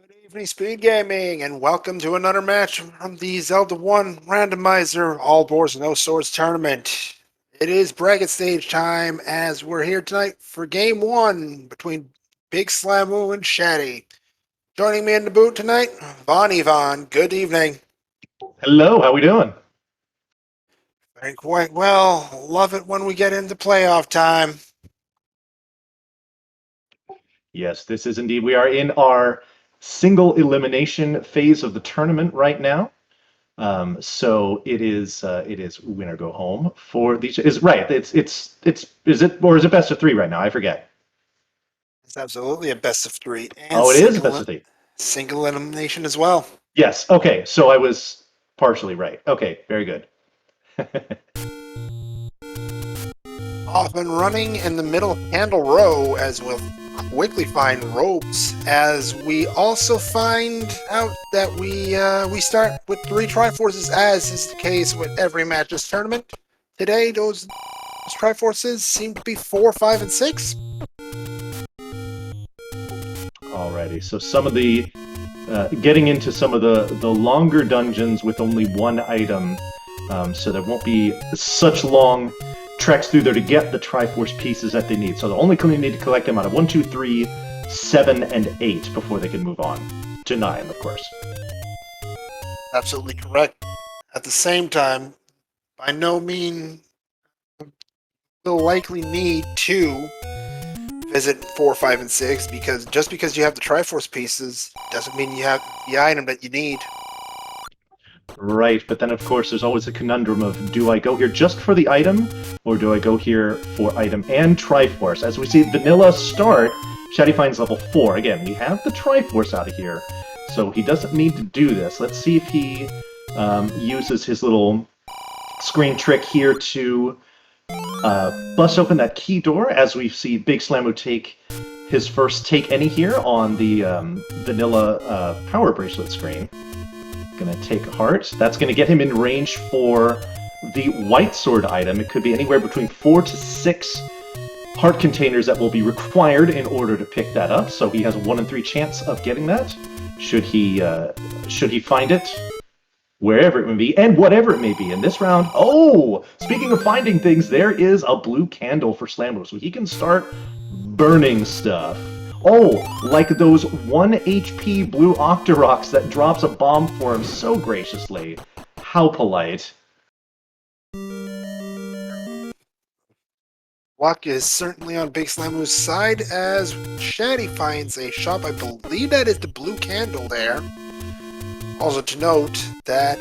Good evening, Speed Gaming, and welcome to another match from the Zelda 1 Randomizer All Boards No Swords tournament. It is bracket stage time as we're here tonight for game 1 between Big Slamu and Shatty. Joining me in the booth tonight, Von Yvonne. Good evening. Hello, how we doing? Doing quite well. Love it when we get into playoff time. Yes, this is indeed. We are in our single elimination phase of the tournament right now. So it is win or go home for these. Is right. It's is it or is it best of three right now? I forget. It's absolutely a best of 3 and Oh, it is best of three. single elimination as well. Yes. Okay. So I was partially right. Okay. Very good. Off and running in the middle handle row as we'll quickly find ropes as we also find out that we start with 3 Triforces as is the case with every match this tournament. Today those Triforces seem to be 4, 5, and 6. Alrighty. So some of the getting into some of the longer dungeons with only one item, so there won't be such long treks through there to get the Triforce pieces that they need. So they'll only need to collect them out of 1, 2, 3, 7, and 8 before they can move on to 9, of course. Absolutely correct. At the same time, by no means will likely need to visit 4, 5, and 6 because just because you have the Triforce pieces doesn't mean you have the item that you need. Right, but then of course there's always a conundrum of, do I go here just for the item, or do I go here for item and Triforce? As we see vanilla start, Shatty finds level 4. Again, we have the Triforce out of here, so he doesn't need to do this. Let's see if he uses his little screen trick here to bust open that key door, as we see Big Slamu take his first take any here on the vanilla power bracelet screen. Gonna take a heart. That's gonna get him in range for the white sword item. It could be anywhere between 4 to 6 heart containers that will be required in order to pick that up. So he has a 1 in 3 chance of getting that. Should he find it, wherever it may be, and whatever it may be in this round. Oh, speaking of finding things, there is a blue candle for Slambo, so he can start burning stuff. Oh, like those 1 HP blue Octoroks that drops a bomb for him so graciously. How polite. Luck is certainly on Big Slamu's side as Shatty finds a shop. I believe that is the blue candle there. Also to note that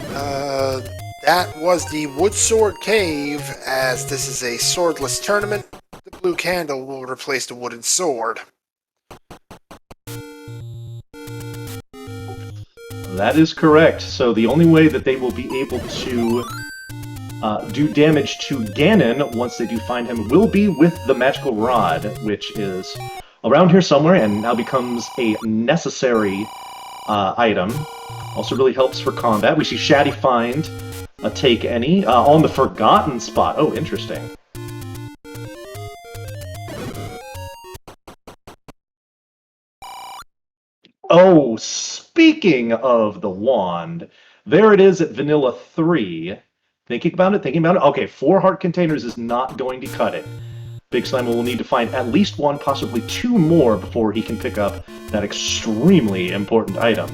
that was the Wood Sword Cave, as this is a swordless tournament. The blue candle will replace the wooden sword. That is correct. So the only way that they will be able to do damage to Ganon once they do find him will be with the magical rod, which is around here somewhere and now becomes a necessary item. Also really helps for combat. We see Shatty find a take any on the forgotten spot. Oh, interesting. Oh, speaking of the wand, there it is at Vanilla 3. Thinking about it. Okay, 4 heart containers is not going to cut it. Big Slammer will need to find at least 1, possibly 2 more before he can pick up that extremely important item.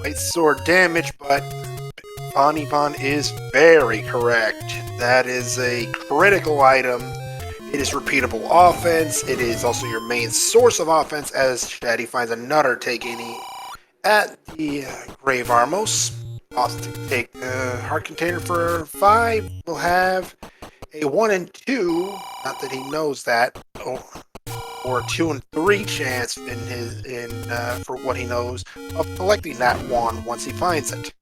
White sword damage, but Von is very correct. That is a critical item. It is repeatable offense. It is also your main source of offense as Shatty finds another take any at the Grave Armos. Also to take heart container for 5. We'll have a 1 and 2, not that he knows that, or a 2 and 3 chance for what he knows of collecting that wand once he finds it.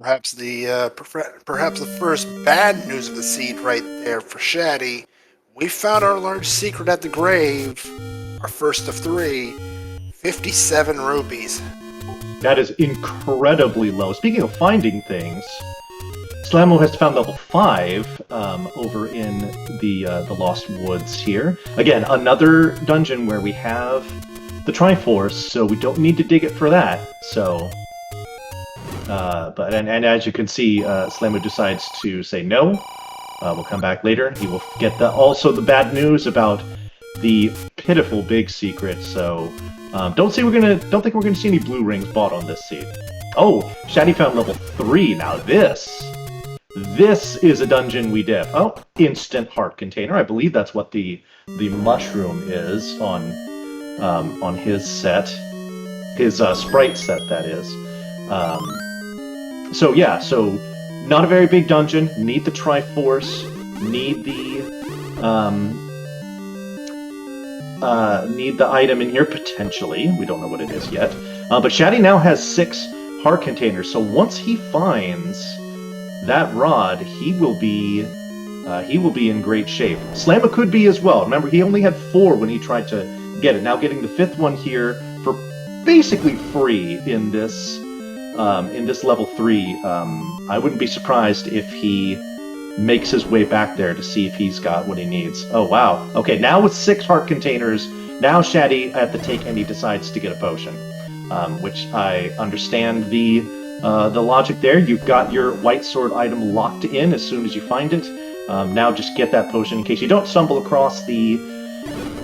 Perhaps perhaps the first bad news of the seed right there for Shatty. We found our large secret at the grave. Our first of three. 57 rupees. That is incredibly low. Speaking of finding things, Slamo has found level 5 over in the Lost Woods here. Again, another dungeon where we have the Triforce, so we don't need to dig it for that. So, and as you can see, Slamo decides to say no. We'll come back later. He will get also the bad news about the pitiful big secret. So, don't think we're gonna see any blue rings bought on this seed. Oh, Shatty found level 3. Now this is a dungeon we dip. Oh, instant heart container. I believe that's what the mushroom is on his set, his sprite set, that is. So yeah, so not a very big dungeon. Need the Triforce. Need the item in here potentially. We don't know what it is yet. But Shatty now has 6 heart containers. So once he finds that rod, he will be in great shape. Slama could be as well. Remember, he only had 4 when he tried to get it. Now getting the 5th one here for basically free in this level 3. I wouldn't be surprised if he makes his way back there to see if he's got what he needs. Oh wow. Okay, now with 6 heart containers, now Shatty at the take end he decides to get a potion, which I understand the logic there. You've got your white sword item locked in as soon as you find it. Now just get that potion in case you don't stumble across the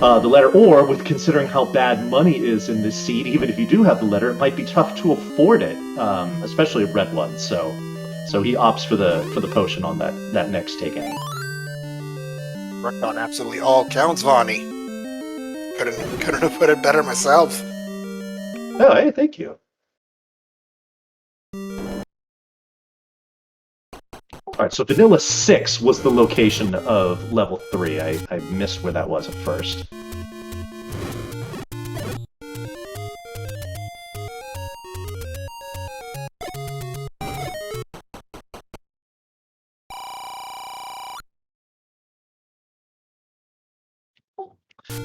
letter, or with considering how bad money is in this seed, even if you do have the letter, it might be tough to afford it, especially a red one. So he opts for the potion on that next take in. Worked on absolutely all counts, Vonnie. Couldn't have put it better myself. Oh, hey, thank you. Alright, so Vanilla 6 was the location of level 3. I missed where that was at first.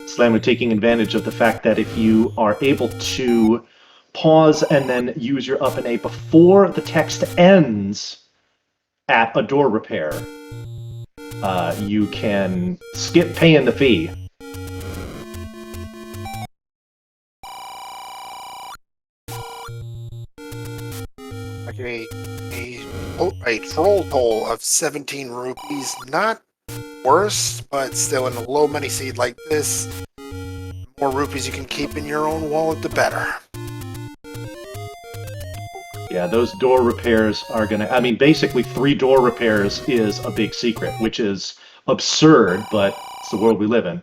Slammer taking advantage of the fact that if you are able to pause and then use your up and A before the text ends at a door repair, you can skip paying the fee. Like a troll toll of 17 rupees. Not worse, but still in a low money seed like this, the more rupees you can keep in your own wallet, the better. Yeah, those door repairs are gonna... I mean, basically 3 door repairs is a big secret, which is absurd, but it's the world we live in.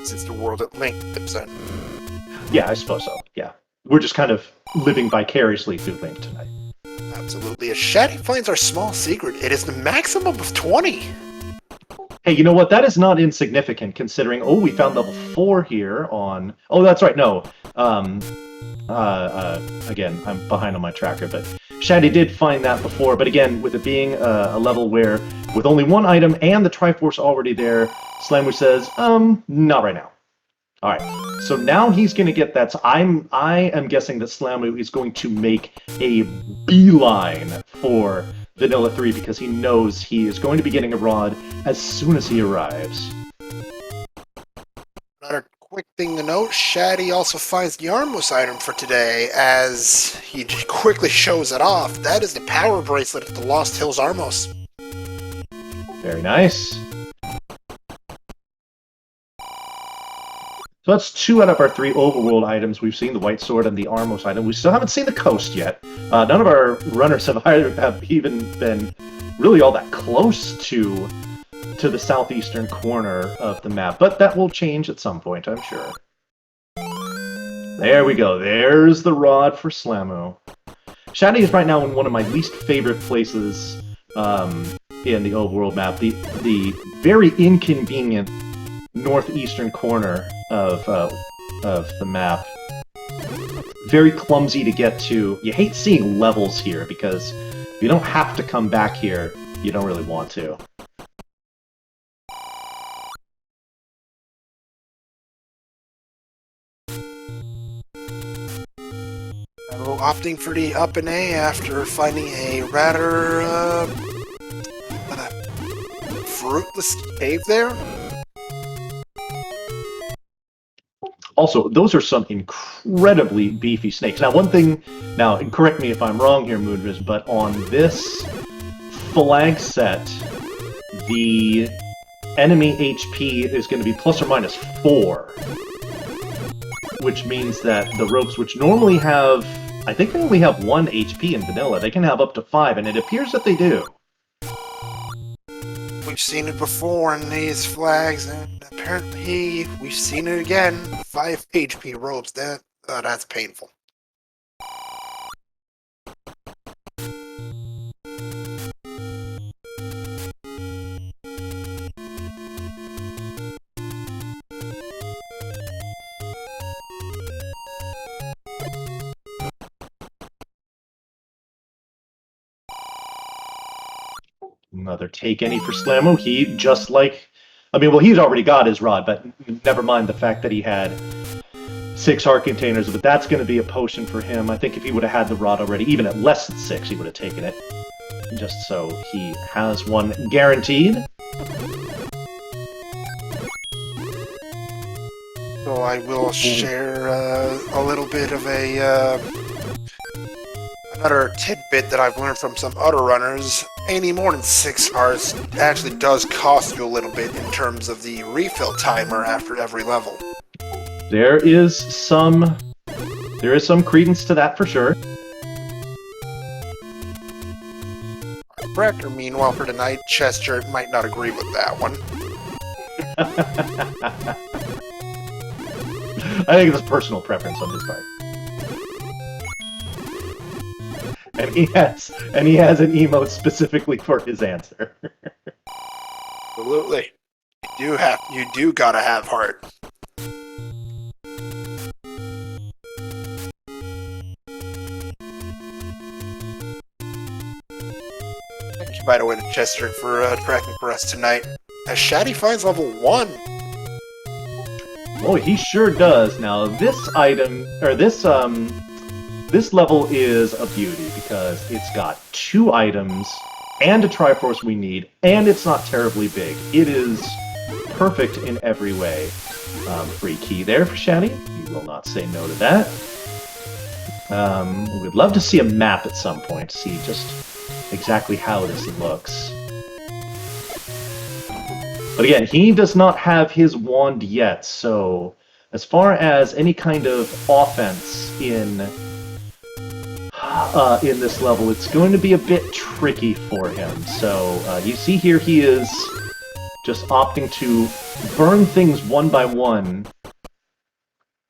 Since the world at Link lives in. Yeah, I suppose so, yeah. We're just kind of living vicariously through Link tonight. Absolutely. As Shatty finds our small secret, it is the maximum of 20. Hey, you know what? That is not insignificant, considering... Oh, we found level 4 here on... Oh, that's right, no. Again, I'm behind on my tracker, but Shatty did find that before. But again, with it being a level where, with only 1 item and the Triforce already there, Slammer says, not right now. Alright, so now he's going to get that... I am guessing that Slammer is going to make a beeline for Vanilla 3 because he knows he is going to be getting a rod as soon as he arrives. Another quick thing to note, Shatty also finds the Armos item for today as he quickly shows it off. That is the power bracelet of the Lost Hills Armos. Very nice. So that's 2 out of our 3 overworld items. We've seen the White Sword and the Armos item. We still haven't seen the coast yet. None of our runners have even been really all that close to the southeastern corner of the map. But that will change at some point, I'm sure. There we go. There's the rod for Slamu. Shatty is right now in one of my least favorite places in the overworld map. The very northeastern corner of the map. very clumsy to get to. You hate seeing levels here, because if you don't have to come back here, you don't really want to. Opting for the up and A after finding a rather fruitless cave there. Also, those are some incredibly beefy snakes. Now, one thing, now, correct me if I'm wrong here, Moonris, but on this flag set, the enemy HP is going to be plus or minus 4. Which means that the ropes, which normally have, I think they only have 1 HP in vanilla, they can have up to 5, and it appears that they do. We've seen it before in these flags, and apparently we've seen it again. 5 HP ropes, that's painful. Another take any for Slammo. He, just like... I mean, well, he's already got his rod, but never mind the fact that he had 6 heart containers, but that's going to be a potion for him. I think if he would have had the rod already, even at less than 6, he would have taken it. Just so he has one guaranteed. So I will share a little bit of another tidbit that I've learned from some other runners. Any more than 6 hearts actually does cost you a little bit in terms of the refill timer after every level. There is some credence to that for sure. Brecker, meanwhile, for tonight, Chester might not agree with that one. I think it's personal preference on his part. And he has an emote specifically for his answer. Absolutely. You do gotta have heart. Thank you, by the way, to Chester for tracking for us tonight. As Shatty finds level 1. Oh, he sure does. Now, this item, or this level is a beauty because it's got 2 items and a Triforce we need, and it's not terribly big. It is perfect in every way. Free key there for Shatty. You will not say no to that. We'd love to see a map at some point to see just exactly how this looks. But again, he does not have his wand yet, so as far as any kind of offense in this level, it's going to be a bit tricky for him. So you see here he is just opting to burn things one by one,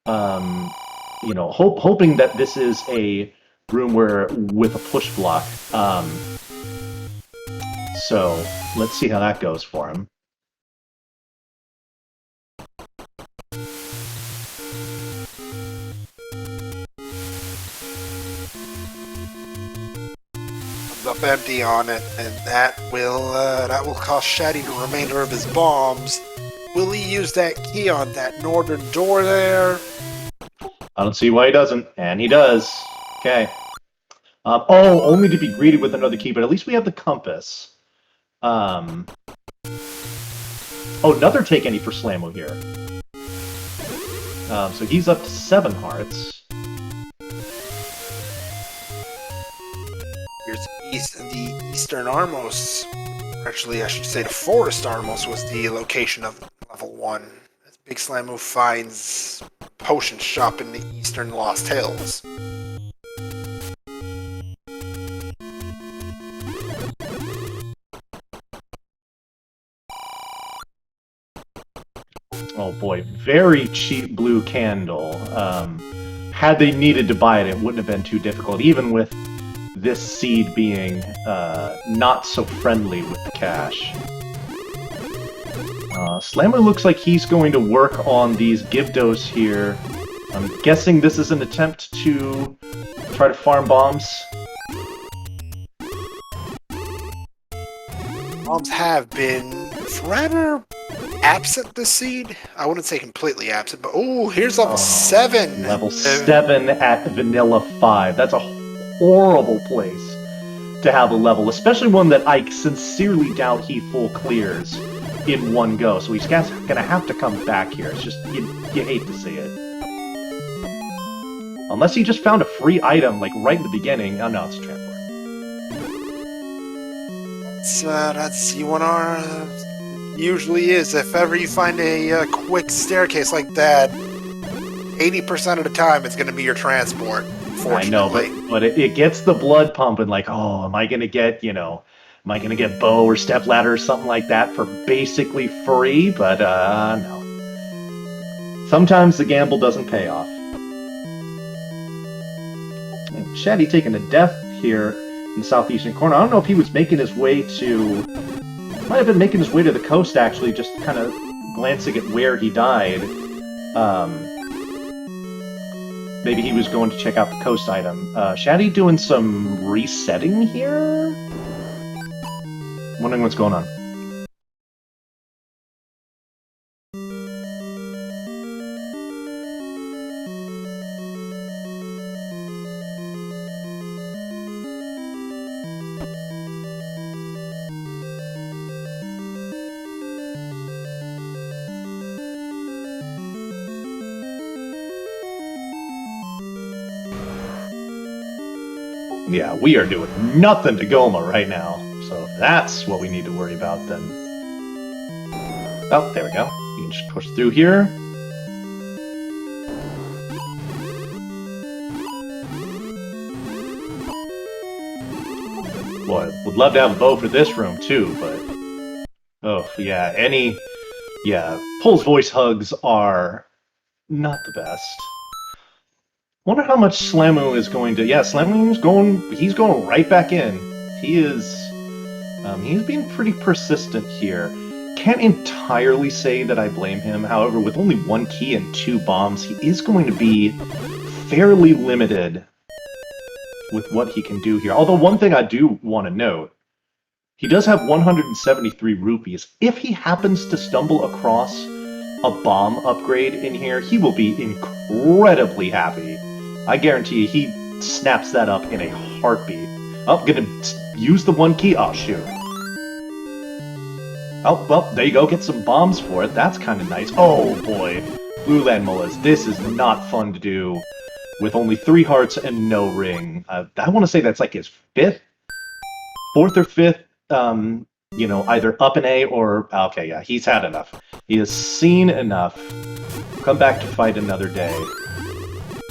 you know, hoping that this is a room where with a push block. So let's see how that goes for him. Up empty on it, and that will cost Shatty the remainder of his bombs. Will he use that key on that northern door there? I don't see why he doesn't, and he does. Okay. Oh, only to be greeted with another key, but at least we have the compass. Oh, another take any for Slammo here. So he's up to 7 hearts. Here's the Eastern Armos. Actually, I should say the Forest Armos was the location of level 1. As Big Slammo finds potion shop in the Eastern Lost Hills. Oh boy, very cheap blue candle. Had they needed to buy it, it wouldn't have been too difficult, even with this seed being not so friendly with the cash. Slammer looks like he's going to work on these Gyvdos here I'm guessing this is an attempt to try to farm bombs. Bombs have been rather absent this seed. I wouldn't say completely absent, but oh, here's level 7. Level 7 at Vanilla 5. That's a horrible place to have a level, especially one that I sincerely doubt he full clears in one go. So he's gonna have to come back here. It's just, you hate to see it. Unless he just found a free item, like, right in the beginning. Oh no, it's a transport. That's Z1R. Usually is. If ever you find a quick staircase like that, 80% of the time it's going to be your transport. I know, but it gets the blood pumping. Like, oh, am I going to get, am I going to get bow or step ladder or something like that for basically free? But no. Sometimes the gamble doesn't pay off. Shatty taking a death here in the southeastern corner. I don't know if he was making his way to... Might have been making his way to the coast, actually, just kind of glancing at where he died. Maybe he was going to check out the coast item. Shatty doing some resetting here? Wondering what's going on. Yeah, we are doing nothing to Goma right now. So that's what we need to worry about then. Oh, there we go. You can just push through here. Boy, would love to have a bow for this room too, but... Oh, yeah, Pull's voice hugs are not the best. Wonder how much Slamu is going to... Yeah, Slamu's he's going right back in. He is... he's being pretty persistent here. Can't entirely say that I blame him. However, with only 1 key and 2 bombs, he is going to be fairly limited with what he can do here. Although one thing I do want to note, he does have 173 rupees. If he happens to stumble across a bomb upgrade in here, he will be incredibly happy. I guarantee you, he snaps that up in a heartbeat. Oh, gonna use the 1 key. Oh, shoot. Oh, well, there you go. Get some bombs for it. That's kind of nice. Oh, boy. Blue Land Mullahs, this is not fun to do with only 3 hearts and no ring. I want to say that's like his 4th or 5th, either up an A or... Okay, yeah, he's had enough. He has seen enough. Come back to fight another day.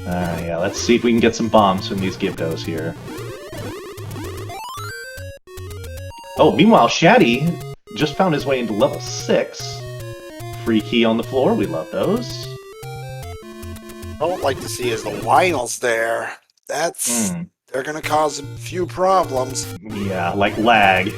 Yeah, let's see if we can get some bombs from these Gibdos here. Oh, meanwhile, Shatty just found his way into level 6. Free key on the floor, we love those. I don't like to see is the Lionels there. That's... They're gonna cause a few problems. Yeah, like lag.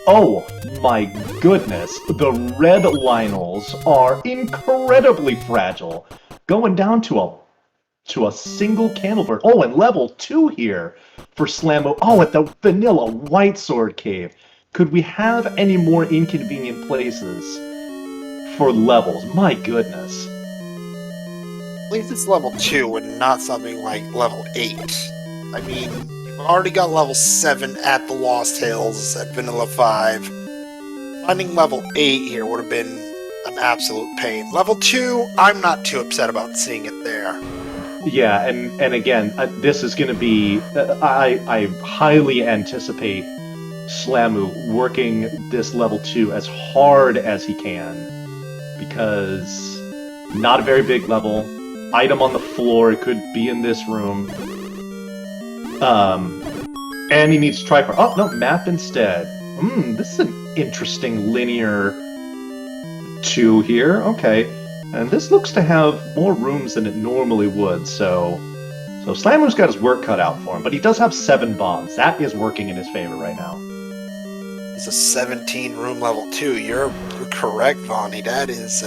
Oh my goodness, the red Lionels are incredibly fragile. Going down to a single candle burn. Oh, and level 2 here for Slammo. Oh, at the vanilla white sword cave. Could we have any more inconvenient places for levels? My goodness. At least it's level 2 and not something like level 8. I mean, you've already got level 7 at the Lost Hills at Vanilla 5. Finding level 8 here would have been an absolute pain. Level 2, I'm not too upset about seeing it there. Yeah, and again, this is going to be... I highly anticipate Slamu working this level 2 as hard as he can. Because not a very big level. Item on the floor, it could be in this room. And he needs to try for... Oh, no, map instead. This is an interesting linear 2 here. Okay. And this looks to have more rooms than it normally would, so Slamu's got his work cut out for him, but he does have 7 bombs. That is working in his favor right now. It's a 17-room level 2. You're correct, Vonnie. That is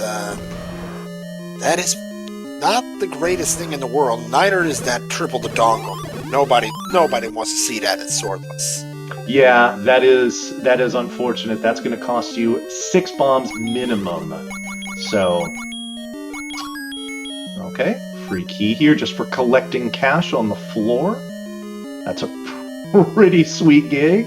not the greatest thing in the world. Neither is that triple the dongle. Nobody wants to see that in Swordless. Yeah, that is unfortunate. That's going to cost you 6 bombs minimum. So, okay, free key here just for collecting cash on the floor. That's a pretty sweet gig.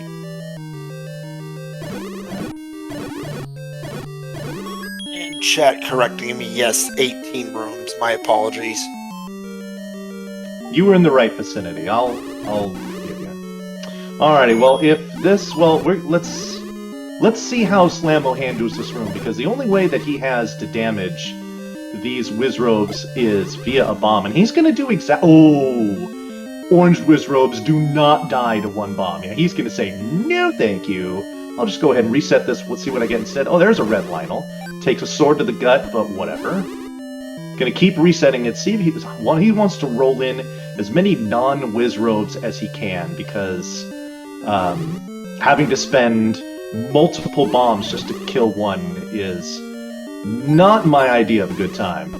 And chat correcting me, yes, 18 rooms. My apologies. You were in the right vicinity. I'll forgive you. Alrighty, well, if this, well, let's see how Slammo handles this room, because the only way that he has to damage these Wizrobes is via a bomb, and he's gonna do orange Wizrobes do not die to 1 bomb. Yeah, he's gonna say, no thank you. I'll just go ahead and reset this, let's see what I get instead. Oh, there's a red Lionel. Takes a sword to the gut, but whatever. Gonna keep resetting it, see if he wants to roll in as many non-Wizrobes as he can, because having to spend multiple bombs just to kill 1 is not my idea of a good time.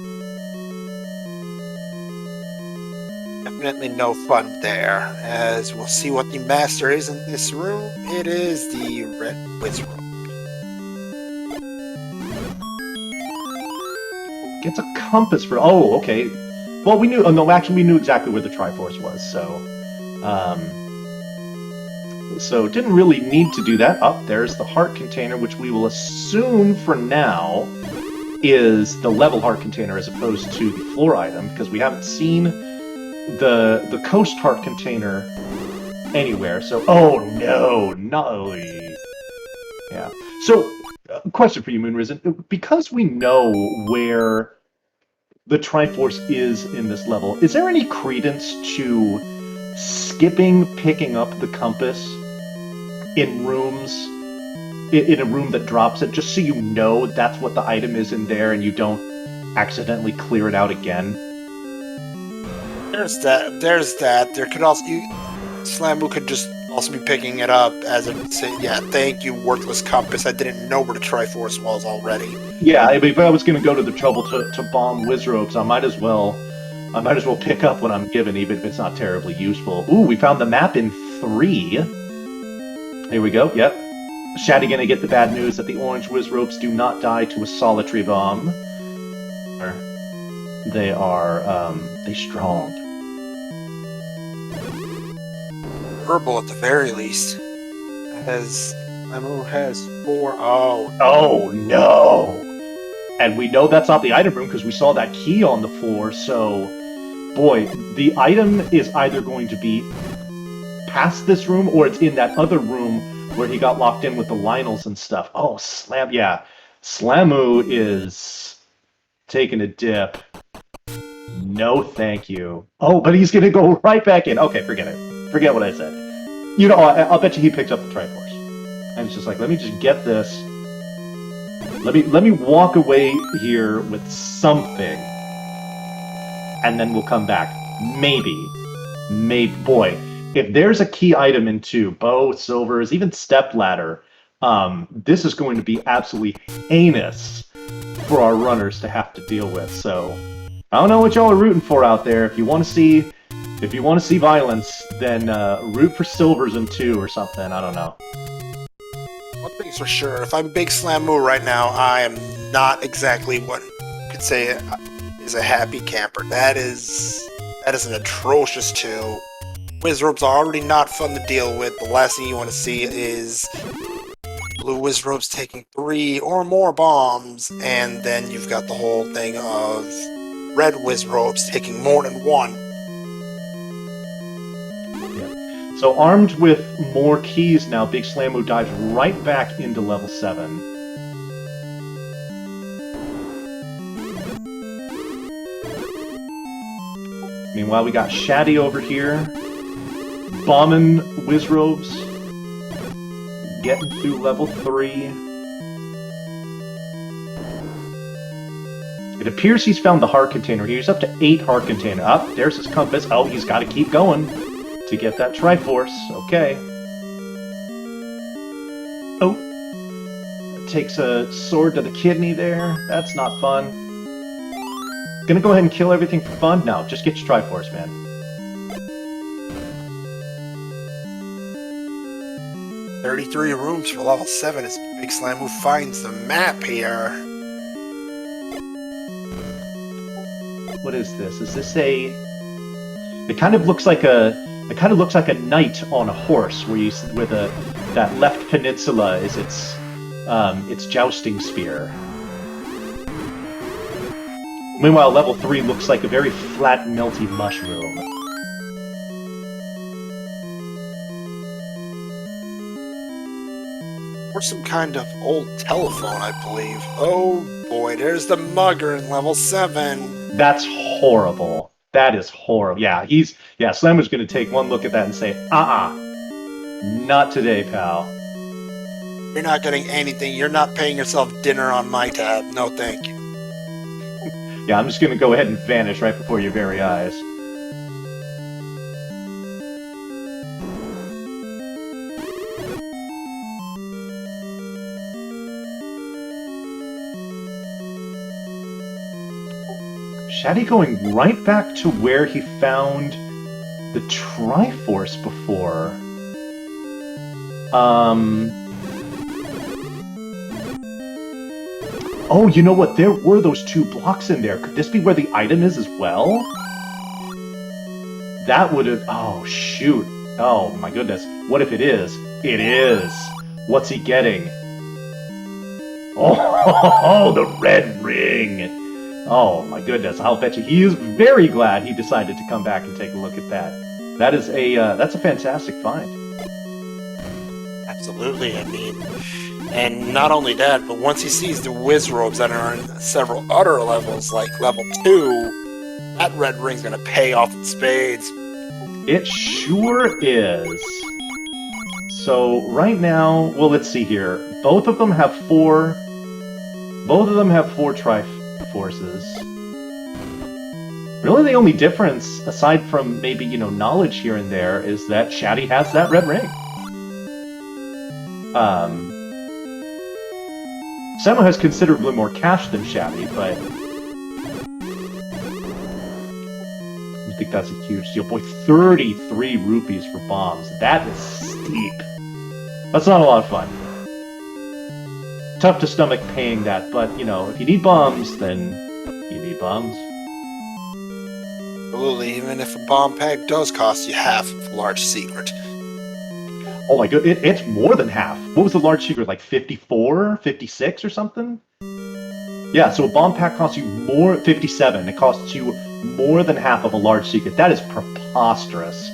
Definitely no fun there, as we'll see what the master is in this room. It is the red Wizrobe. Gets a compass for... Oh, okay. Well, we knew... Oh, no, actually, we knew exactly where the Triforce was, so... So, didn't really need to do that. Up there's the heart container, which we will assume for now is the level heart container as opposed to the floor item, because we haven't seen the coast heart container anywhere. So, oh no, no. Yeah. So, question for you, Moonrisen. Because we know where the Triforce is in this level, is there any credence to skipping picking up the compass in rooms, in a room that drops it, just so you know that's what the item is in there and you don't accidentally clear it out again? There's that. There could also... Slammu could just also be picking it up as it say, yeah, thank you, worthless compass. I didn't know where the Triforce was already. Yeah, I mean, if I was going to go to the trouble to bomb Wizrobes, I might as well pick up what I'm given, even if it's not terribly useful. Ooh, we found the map in 3. Here we go, yep. Shatty gonna get the bad news that the orange Wizrobes do not die to a solitary bomb. They are, they strong. Herbal at the very least. Slammu has 4. Oh. Oh, no! And we know that's not the item room because we saw that key on the floor, so... Boy, the item is either going to be past this room or it's in that other room where he got locked in with the Lionels and stuff. Oh, yeah. Slammu is taking a dip. No thank you. Oh, but he's gonna go right back in. Okay, forget it. Forget what I said. You know, I'll bet you he picks up the Triforce. And it's just like, let me just get this. Let me walk away here with something. And then we'll come back. Maybe. Boy, if there's a key item in 2, bow, silvers, even stepladder, this is going to be absolutely heinous for our runners to have to deal with. So, I don't know what y'all are rooting for out there. If you want to see violence, then root for silvers in 2 or something. I don't know. One thing's for sure, if I'm Big Slammu right now, I am not exactly what you could say is a happy camper. That is an atrocious 2. Wizrobes are already not fun to deal with. The last thing you want to see is blue Wizrobes taking 3 or more bombs, and then you've got the whole thing of red Wizrobes taking more than 1. Yeah. So armed with more keys now, Big Slammu dives right back into level 7. Meanwhile, we got Shatty over here, bombing Wizrobes, getting through level 3. It appears he's found the heart container. He's up to 8 heart container. Up, there's his compass. Oh, he's got to keep going to get that Triforce. Okay. Oh. takes a sword to the kidney there. That's not fun. Gonna go ahead and kill everything for fun? No, just get your Triforce, man. "33 rooms for level 7 as Big Slamu finds the map here." What is this? Is this a... It kind of looks like a... It kind of looks like a knight on a horse, where that left peninsula is its jousting spear. Meanwhile, level 3 looks like a very flat, melty mushroom. Or some kind of old telephone, I believe. Oh boy, there's the mugger in level 7. That's horrible. That is horrible. Yeah, Slamu's gonna take one look at that and say, not today, pal. You're not getting anything. You're not paying yourself dinner on my tab. No, thank you. Yeah, I'm just gonna go ahead and vanish right before your very eyes. Shatty going right back to where he found the Triforce before. Oh, you know what? There were those 2 blocks in there. Could this be where the item is as well? That would have... Oh, shoot. Oh, my goodness. What if it is? It is. What's he getting? Oh, the red ring. Oh, my goodness. I'll bet you he is very glad he decided to come back and take a look at that. That is that's a fantastic find. Absolutely, I mean... And not only that, but once he sees the whiz robes that are in several other levels, like level 2, that red ring's gonna pay off in spades. It sure is. So right now, well, let's see here. Both of them have 4 Triforces. Really, the only difference, aside from maybe, knowledge here and there, is that Shatty has that red ring. Samu has considerably more cash than Shatty, but I think that's a huge deal. Boy, 33 rupees for bombs. That is steep. That's not a lot of fun. Tough to stomach paying that, but, if you need bombs, then you need bombs. Absolutely, even if a bomb pack does cost you half of a large secret. Oh my god, it's more than half. What was the large secret, like 54, 56 or something? Yeah, so a bomb pack costs you more, 57. It costs you more than half of a large secret. That is preposterous.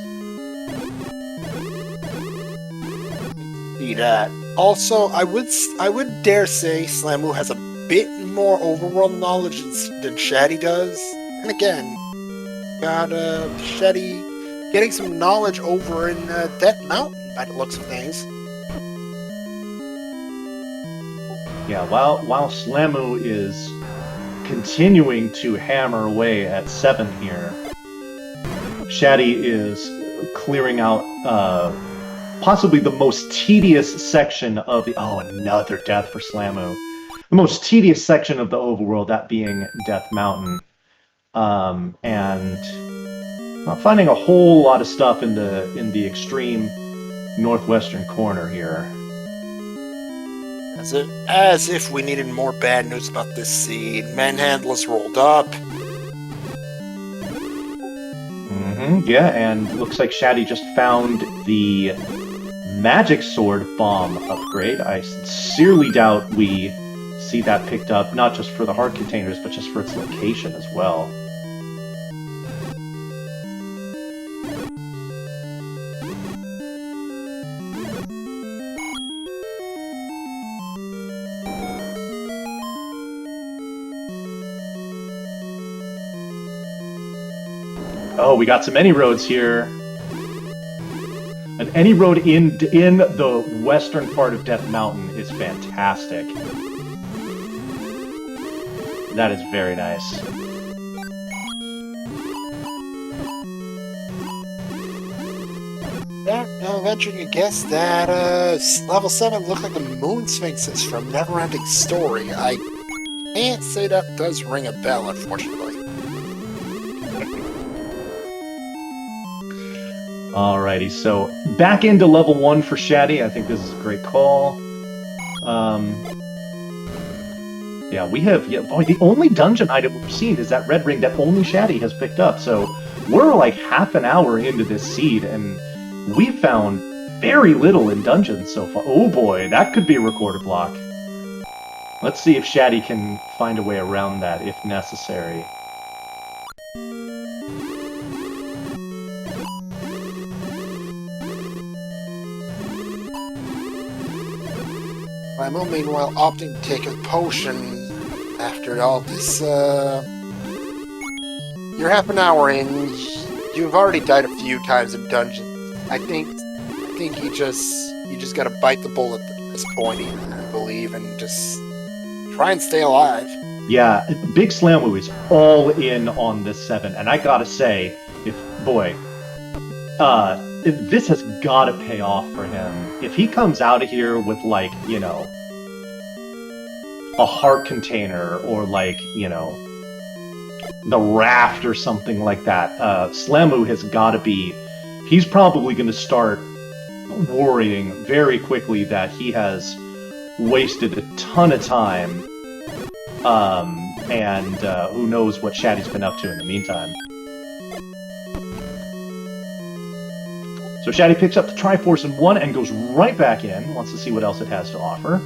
See that. Also, I would dare say Slamu has a bit more overworld knowledge than Shatty does. And again, got Shatty getting some knowledge over in Death Mountain by the looks of things. Yeah, while Slamu is continuing to hammer away at 7 here, Shatty is clearing out possibly the most tedious section of the... Oh, another death for Slamu. The most tedious section of the overworld, that being Death Mountain. And not finding a whole lot of stuff in the extreme northwestern corner here. As if we needed more bad news about this seed. Manhandless rolled up. Yeah, and looks like Shatty just found the Magic Sword bomb upgrade. I sincerely doubt we see that picked up, not just for the heart containers, but just for its location as well. Oh, we got some any roads here. An any road in the western part of Death Mountain is fantastic. That is very nice. I'll venture to guess that level 7 looked like the Moon Sphinxes from Neverending Story. I can't say that does ring a bell, unfortunately. Alrighty, so back into level 1 for Shatty. I think this is a great call. Yeah, we have... Yeah, boy, the only dungeon item we've seen is that red ring that only Shatty has picked up. So we're like half an hour into this seed, and we found very little in dungeons so far. Oh boy, that could be a recorder block. Let's see if Shatty can find a way around that if necessary. I'm meanwhile opting to take a potion after all this, You're half an hour in, you've already died a few times in dungeons. I think you just gotta bite the bullet at this point, I believe, and just try and stay alive. Yeah, Big Slamu is all in on this 7, and I gotta say, this has gotta pay off for him. If he comes out of here with, like, you know, a heart container, or, like, you know, the raft or something like that, Slamu has gotta be... He's probably gonna start worrying very quickly that he has wasted a ton of time, and who knows what Shatty's been up to in the meantime. So Shatty picks up the Triforce in 1 and goes right back in, wants to see what else it has to offer.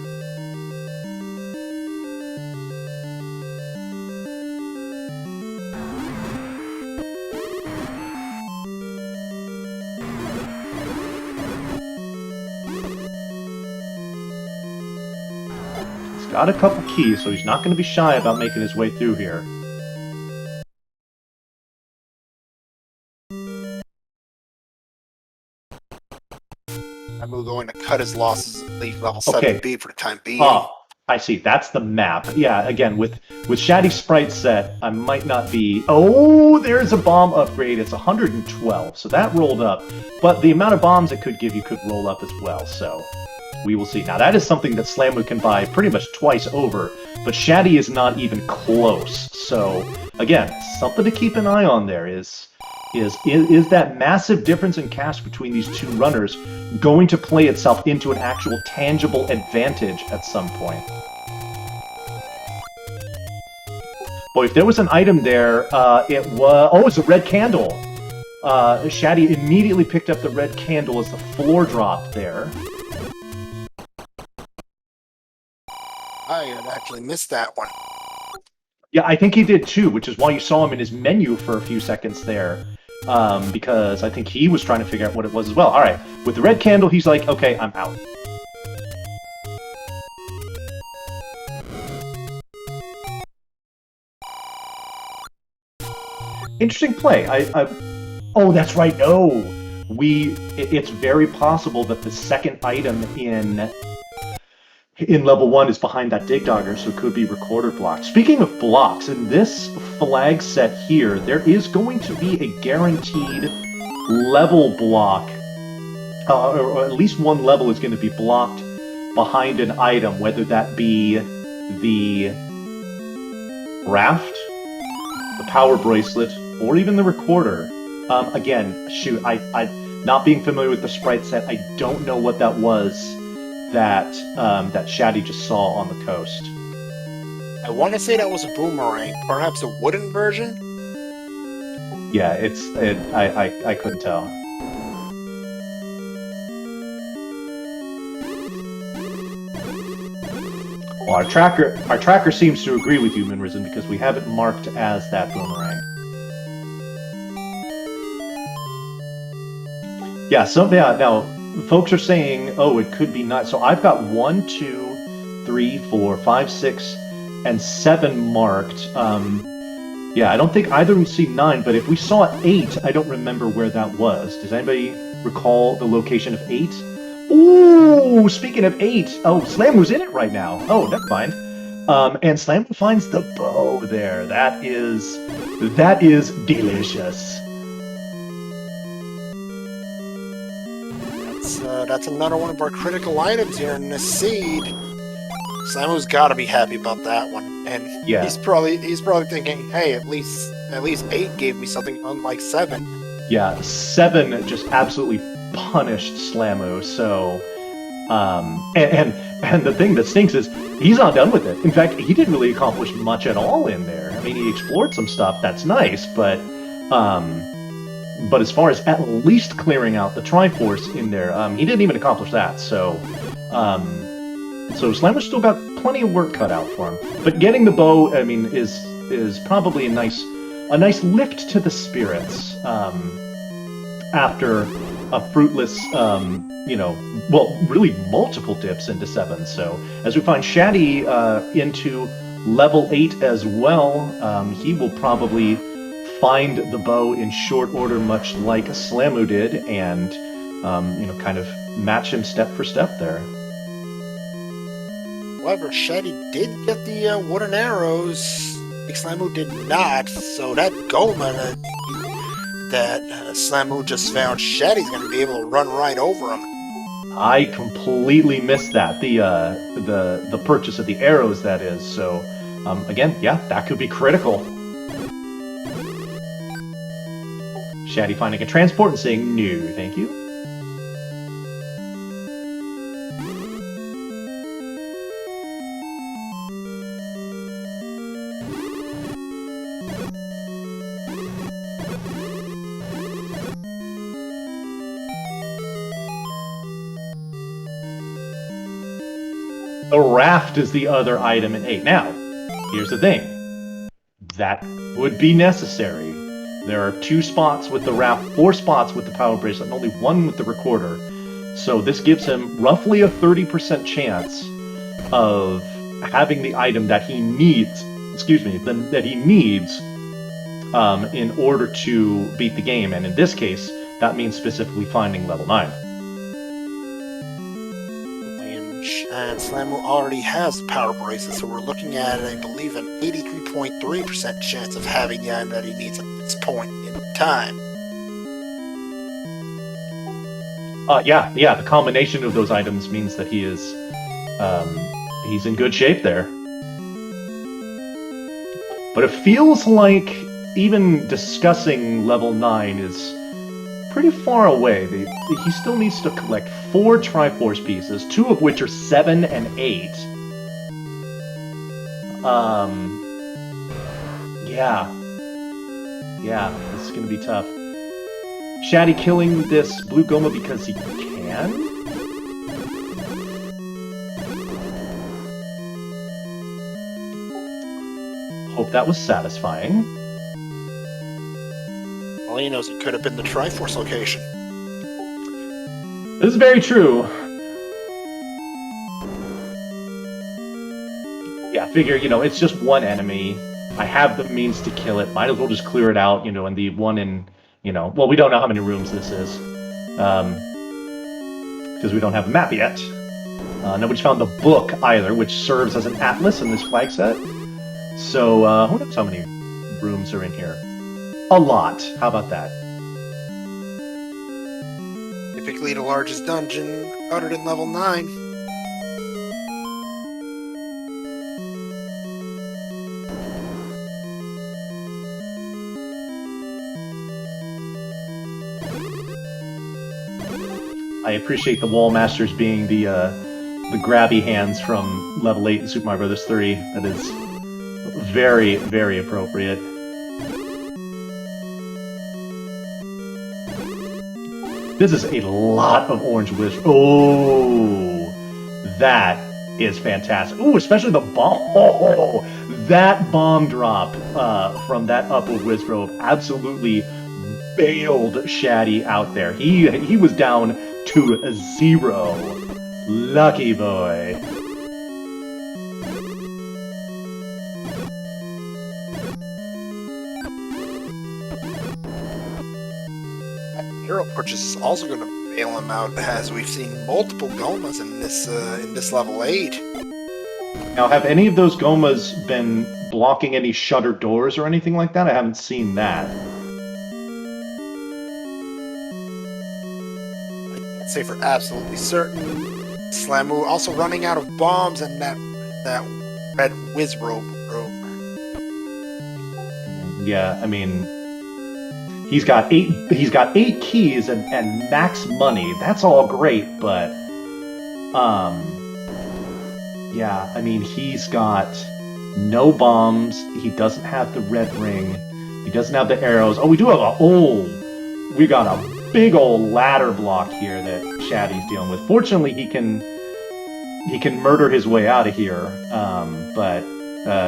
He's got a couple keys, so he's not going to be shy about making his way through here. I'm going to cut his losses and leave level 7B for the time being. Oh, I see. That's the map. Yeah, again, with Shatty's sprite set, I might not be... Oh, there's a bomb upgrade. It's 112, so that rolled up. But the amount of bombs it could give you could roll up as well, so we will see. Now, that is something that Slamu can buy pretty much twice over, but Shatty is not even close. So, again, something to keep an eye on there is that massive difference in cash between these two runners going to play itself into an actual tangible advantage at some point? Boy, if there was an item there, it was... Oh, it's a red candle! Shatty immediately picked up the red candle as the floor dropped there. I had actually missed that one. Yeah, I think he did too, which is why you saw him in his menu for a few seconds there. Because I think he was trying to figure out what it was as well. Alright, with the red candle, he's like, okay, I'm out. Interesting play. Oh, that's right, no! It's very possible that the second item in level 1 is behind that dig dogger, so it could be recorder block. Speaking of blocks, in this flag set here, there is going to be a guaranteed level block, or at least one level is going to be blocked behind an item, whether that be the raft, the power bracelet, or even the recorder. Again, shoot, I not being familiar with the sprite set, I don't know what that was that Shatty just saw on the coast. I want to say that was a boomerang, perhaps a wooden version? Yeah, I couldn't tell. Well, our tracker seems to agree with you, Minrisen, because we have it marked as that boomerang. Yeah, so yeah, now folks are saying, oh, it could be 9. So I've got 1, 2, 3, 4, 5, 6, and 7 marked. Yeah, I don't think either of them see 9, but if we saw 8, I don't remember where that was. Does anybody recall the location of 8? Ooh, speaking of 8, oh, Slamu's in it right now. Oh, never mind. And Slamu finds the bow there. That is delicious. that's another one of our critical items here in this seed. Samu's got to be happy about that one, and Yeah. he's probably thinking, hey, at least 8 gave me something unlike 7. Yeah, 7 just absolutely punished Slamu. So, and the thing that stinks is he's not done with it. In fact, he didn't really accomplish much at all in there. I mean, he explored some stuff. That's nice, but as far as at least clearing out the Triforce in there, he didn't even accomplish that. So, Slamu's still got plenty of work cut out for him. But getting the bow, I mean, is probably a nice lift to the spirits after a fruitless, really multiple dips into 7. So as we find Shatty into level 8 as well, he will probably find the bow in short order, much like Slamu did, and kind of match him step for step there. However, Shatty did get the wooden arrows. Slamu did not, so that Goma that Slamu just found, Shatty's going to be able to run right over him. I completely missed that, the purchase of the arrows, that is. So, again, yeah, that could be critical. Shatty finding a transport and saying, no, thank you. The raft is the other item in 8. Now, here's the thing. That would be necessary. There are 2 spots with the raft, 4 spots with the power bracelet, and only 1 with the recorder. So this gives him roughly a 30% chance of having the item that he needs, in order to beat the game. And in this case, that means specifically finding level 9. And Slamu already has the power bracelet, so we're looking at, I believe, an 83.3% chance of having the item that he needs at this point in time. Yeah, the combination of those items means that he is, he's in good shape there. But it feels like even discussing level 9 is pretty far away. He still needs to collect 4 Triforce pieces, 2 of which are 7 and 8. Yeah, this is gonna be tough. Shatty killing this blue Goma because he can? Hope that was satisfying. All he knows, it could have been the Triforce location. This is very true. Yeah, figure, it's just one enemy. I have the means to kill it. Might as well just clear it out, and the one in, well, we don't know how many rooms this is. Because we don't have a map yet. Nobody's found the book either, which serves as an atlas in this flag set. So, who knows how many rooms are in here? A lot. How about that? Typically the largest dungeon uttered in level 9. I appreciate the wall masters being the grabby hands from level 8 in Super Mario Bros. 3. That is very, very appropriate. This is a lot of orange whiz. Oh, that is fantastic. Oh, especially the bomb. Oh, that bomb drop from that up of Wizrobe absolutely bailed Shatty out there. He was down to 0. Lucky boy. Hero purchase is also going to bail him out, as we've seen multiple Gomas in this level 8. Now, have any of those Gomas been blocking any shuttered doors or anything like that? I haven't seen that. I can't say for absolutely certain. Slamu also running out of bombs and that red whiz robe. Yeah, I mean, he's got eight keys and max money. That's all great, but yeah, I mean, he's got no bombs. He doesn't have the red ring. He doesn't have the arrows. Oh, we do have we got a big old ladder block here that Shatty's dealing with. Fortunately, he can murder his way out of here, but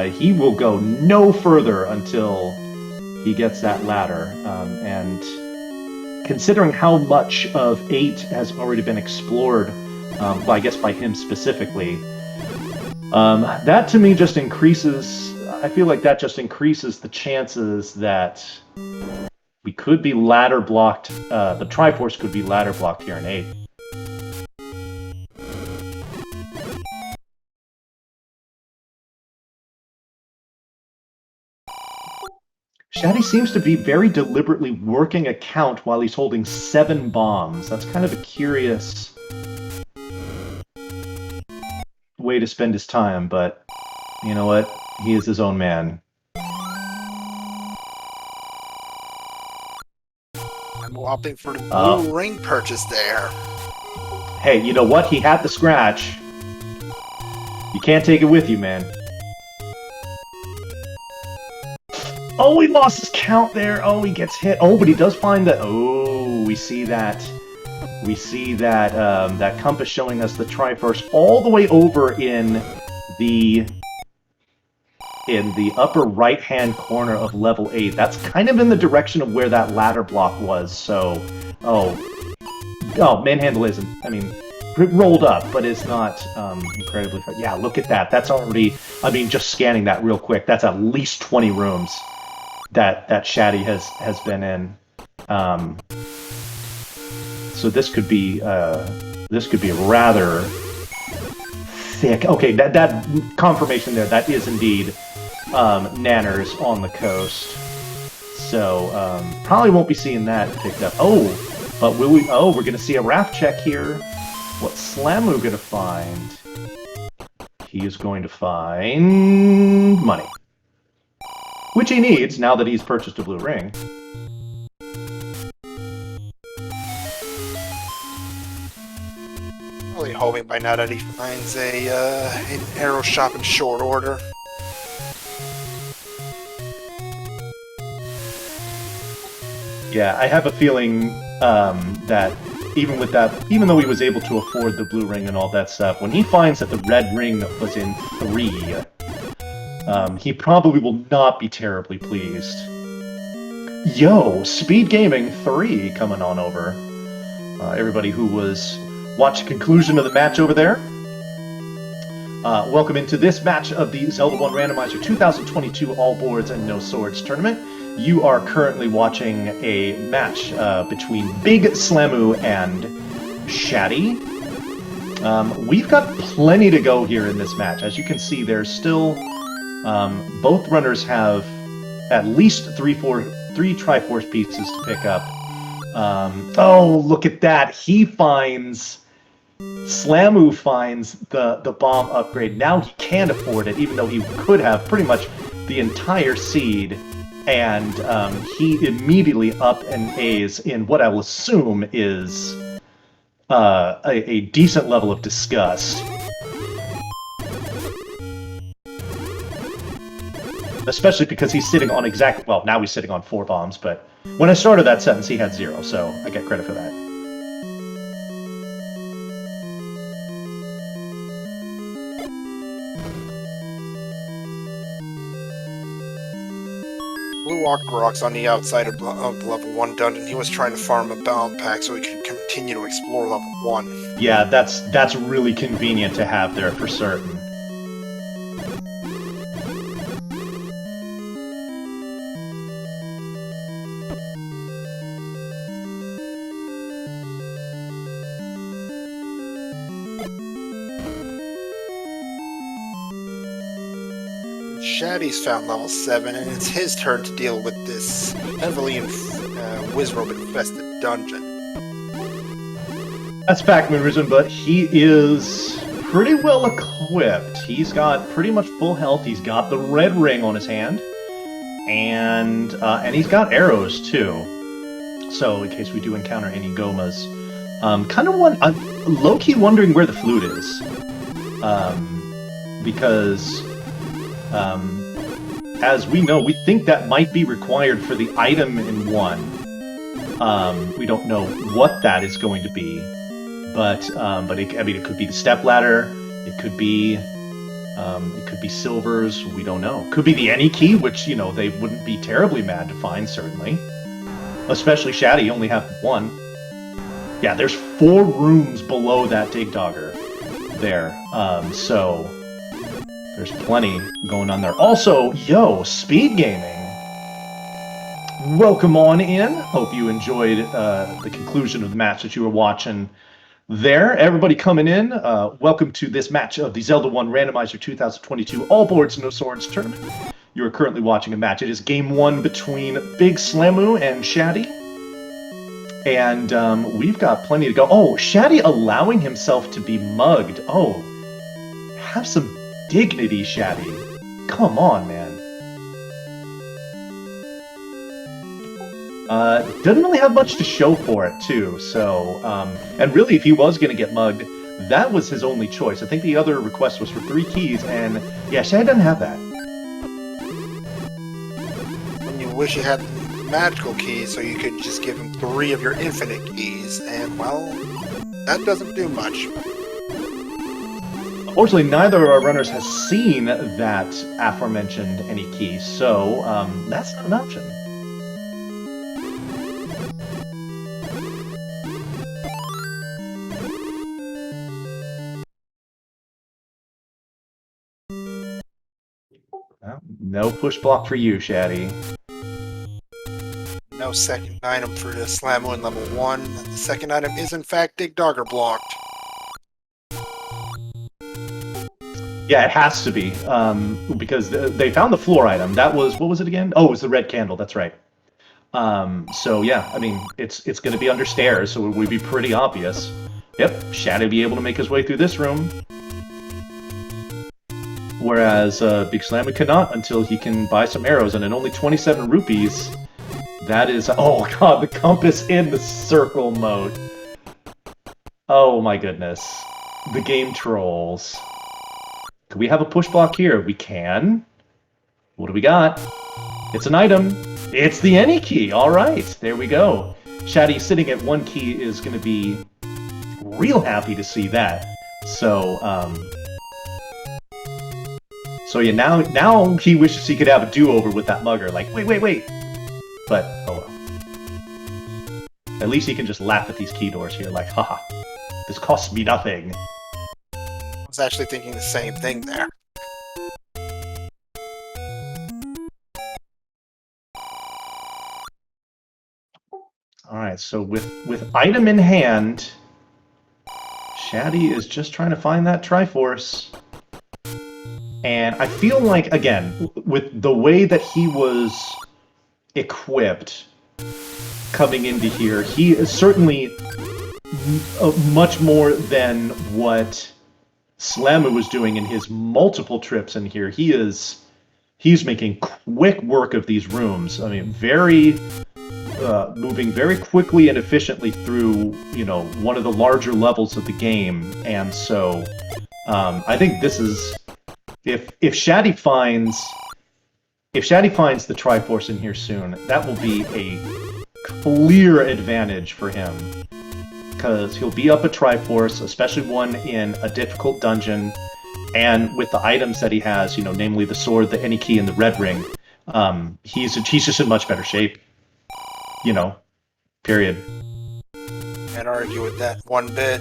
he will go no further until he gets that ladder. And considering how much of 8 has already been explored, well, I guess by him specifically, that to me just increases. I feel like that just increases the chances that we could be ladder blocked. The Triforce could be ladder blocked here in 8. Shatty seems to be very deliberately working a count while he's holding 7 bombs. That's kind of a curious way to spend his time, but you know what? He is his own man. I'm opting for the blue ring purchase there. Hey, you know what? He had the scratch. You can't take it with you, man. Oh, he lost his count there. Oh, he gets hit. Oh, but he does find the... Oh, we see that. We see that that compass showing us the Triforce all the way over in the upper right-hand corner of level 8. That's kind of in the direction of where that ladder block was. So, oh, manhandle isn't. I mean, it rolled up, but it's not incredibly far. Yeah, look at that. That's already. I mean, just scanning that real quick. That's at least 20 rooms that Shatty has been in. So this could be rather thick. Okay, that confirmation there. That is indeed Nanners on the coast. So probably won't be seeing that picked up. Oh, but will we? Oh, we're gonna see a raft check here. What's Slamu gonna find? He is going to find money, which he needs now that he's purchased a blue ring. Probably hoping by now that he finds an arrow shop in short order. Yeah, I have a feeling that even though he was able to afford the blue ring and all that stuff, when he finds that the red ring was in 3, he probably will not be terribly pleased. Yo, SpeedGaming 3 coming on over. Everybody who was watching the conclusion of the match over there. Welcome into this match of the Zelda 1 Randomizer 2022 All Boards and No Swords tournament. You are currently watching a match between Big Slamu and Shatty. We've got plenty to go here in this match. As you can see, there's still... both runners have at least three Triforce pieces to pick up. Oh, look at that! Slamu finds the bomb upgrade. Now he can't afford it, even though he could have pretty much the entire seed. And he immediately up and A's in what I will assume is a decent level of disgust. Especially because he's sitting on well, now he's sitting on 4 bombs, but when I started that sentence he had 0, so I get credit for that. Blue Aquarock's on the outside of level 1 dungeon. He was trying to farm a bound pack so he could continue to explore level 1. Yeah, that's really convenient to have there for certain. Shatty's found level 7, and it's his turn to deal with this heavily Wizrobe infested dungeon. That's Pac-Man Risen, but he is pretty well equipped. He's got pretty much full health. He's got the red ring on his hand, and he's got arrows too. So in case we do encounter any Gomas, kind of I'm low-key wondering where the flute is, because as we know, we think that might be required for the item in 1. We don't know what that is going to be. But it could be the stepladder. It could be silvers. We don't know. Could be the any key, which they wouldn't be terribly mad to find. Certainly, especially Shatty only have 1. Yeah, there's 4 rooms below that Dig Dogger there. So there's plenty going on there. Also, SpeedGaming. Welcome on in. Hope you enjoyed the conclusion of the match that you were watching. There, everybody coming in, welcome to this match of the Zelda 1 Randomizer 2022 All Boards No Swords Tournament. You are currently watching a match. It is Game 1 between Big Slamu and Shatty. And we've got plenty to go. Oh, Shatty allowing himself to be mugged. Oh, have some dignity, Shatty. Come on, man. Doesn't really have much to show for it, too, so, and really, if he was going to get mugged, that was his only choice. I think the other request was for 3 keys, and, yeah, Shatty doesn't have that. And you wish you had the magical keys so you could just give him 3 of your infinite keys, and, well, that doesn't do much. Unfortunately, neither of our runners has seen that aforementioned any key, so, that's not an option. No push block for you, Shatty. No second item for the Slamu in level 1. The second item is, in fact, Dig Dogger blocked. Yeah, it has to be, because they found the floor item. That was, what was it again? Oh, it was the red candle, that's right. So yeah, I mean, it's going to be under stairs, so it would be pretty obvious. Yep, Shatty will be able to make his way through this room. Whereas Big Slamu cannot until he can buy some arrows, and at only 27 rupees, that is... Oh god, the compass in the circle mode. Oh my goodness. The game trolls. Can we have a push block here? We can. What do we got? It's an item. It's the any key. Alright, there we go. Shatty sitting at 1 key is going to be real happy to see that. So, So yeah, now he wishes he could have a do-over with that mugger. Like, wait. But, oh well. At least he can just laugh at these key doors here, like, haha, this costs me nothing. I was actually thinking the same thing there. Alright, so with item in hand, Shatty is just trying to find that Triforce. And I feel like, again, with the way that he was equipped coming into here, he is certainly much more than what Slamu was doing in his multiple trips in here. He's making quick work of these rooms. I mean, moving very quickly and efficiently through, one of the larger levels of the game. And so, I think this is... If Shatty finds the Triforce in here soon, that will be a clear advantage for him. Because he'll be up a Triforce, especially one in a difficult dungeon, and with the items that he has, namely the sword, the any key, and the red ring, he's just in much better shape. Period. Can't argue with that one bit.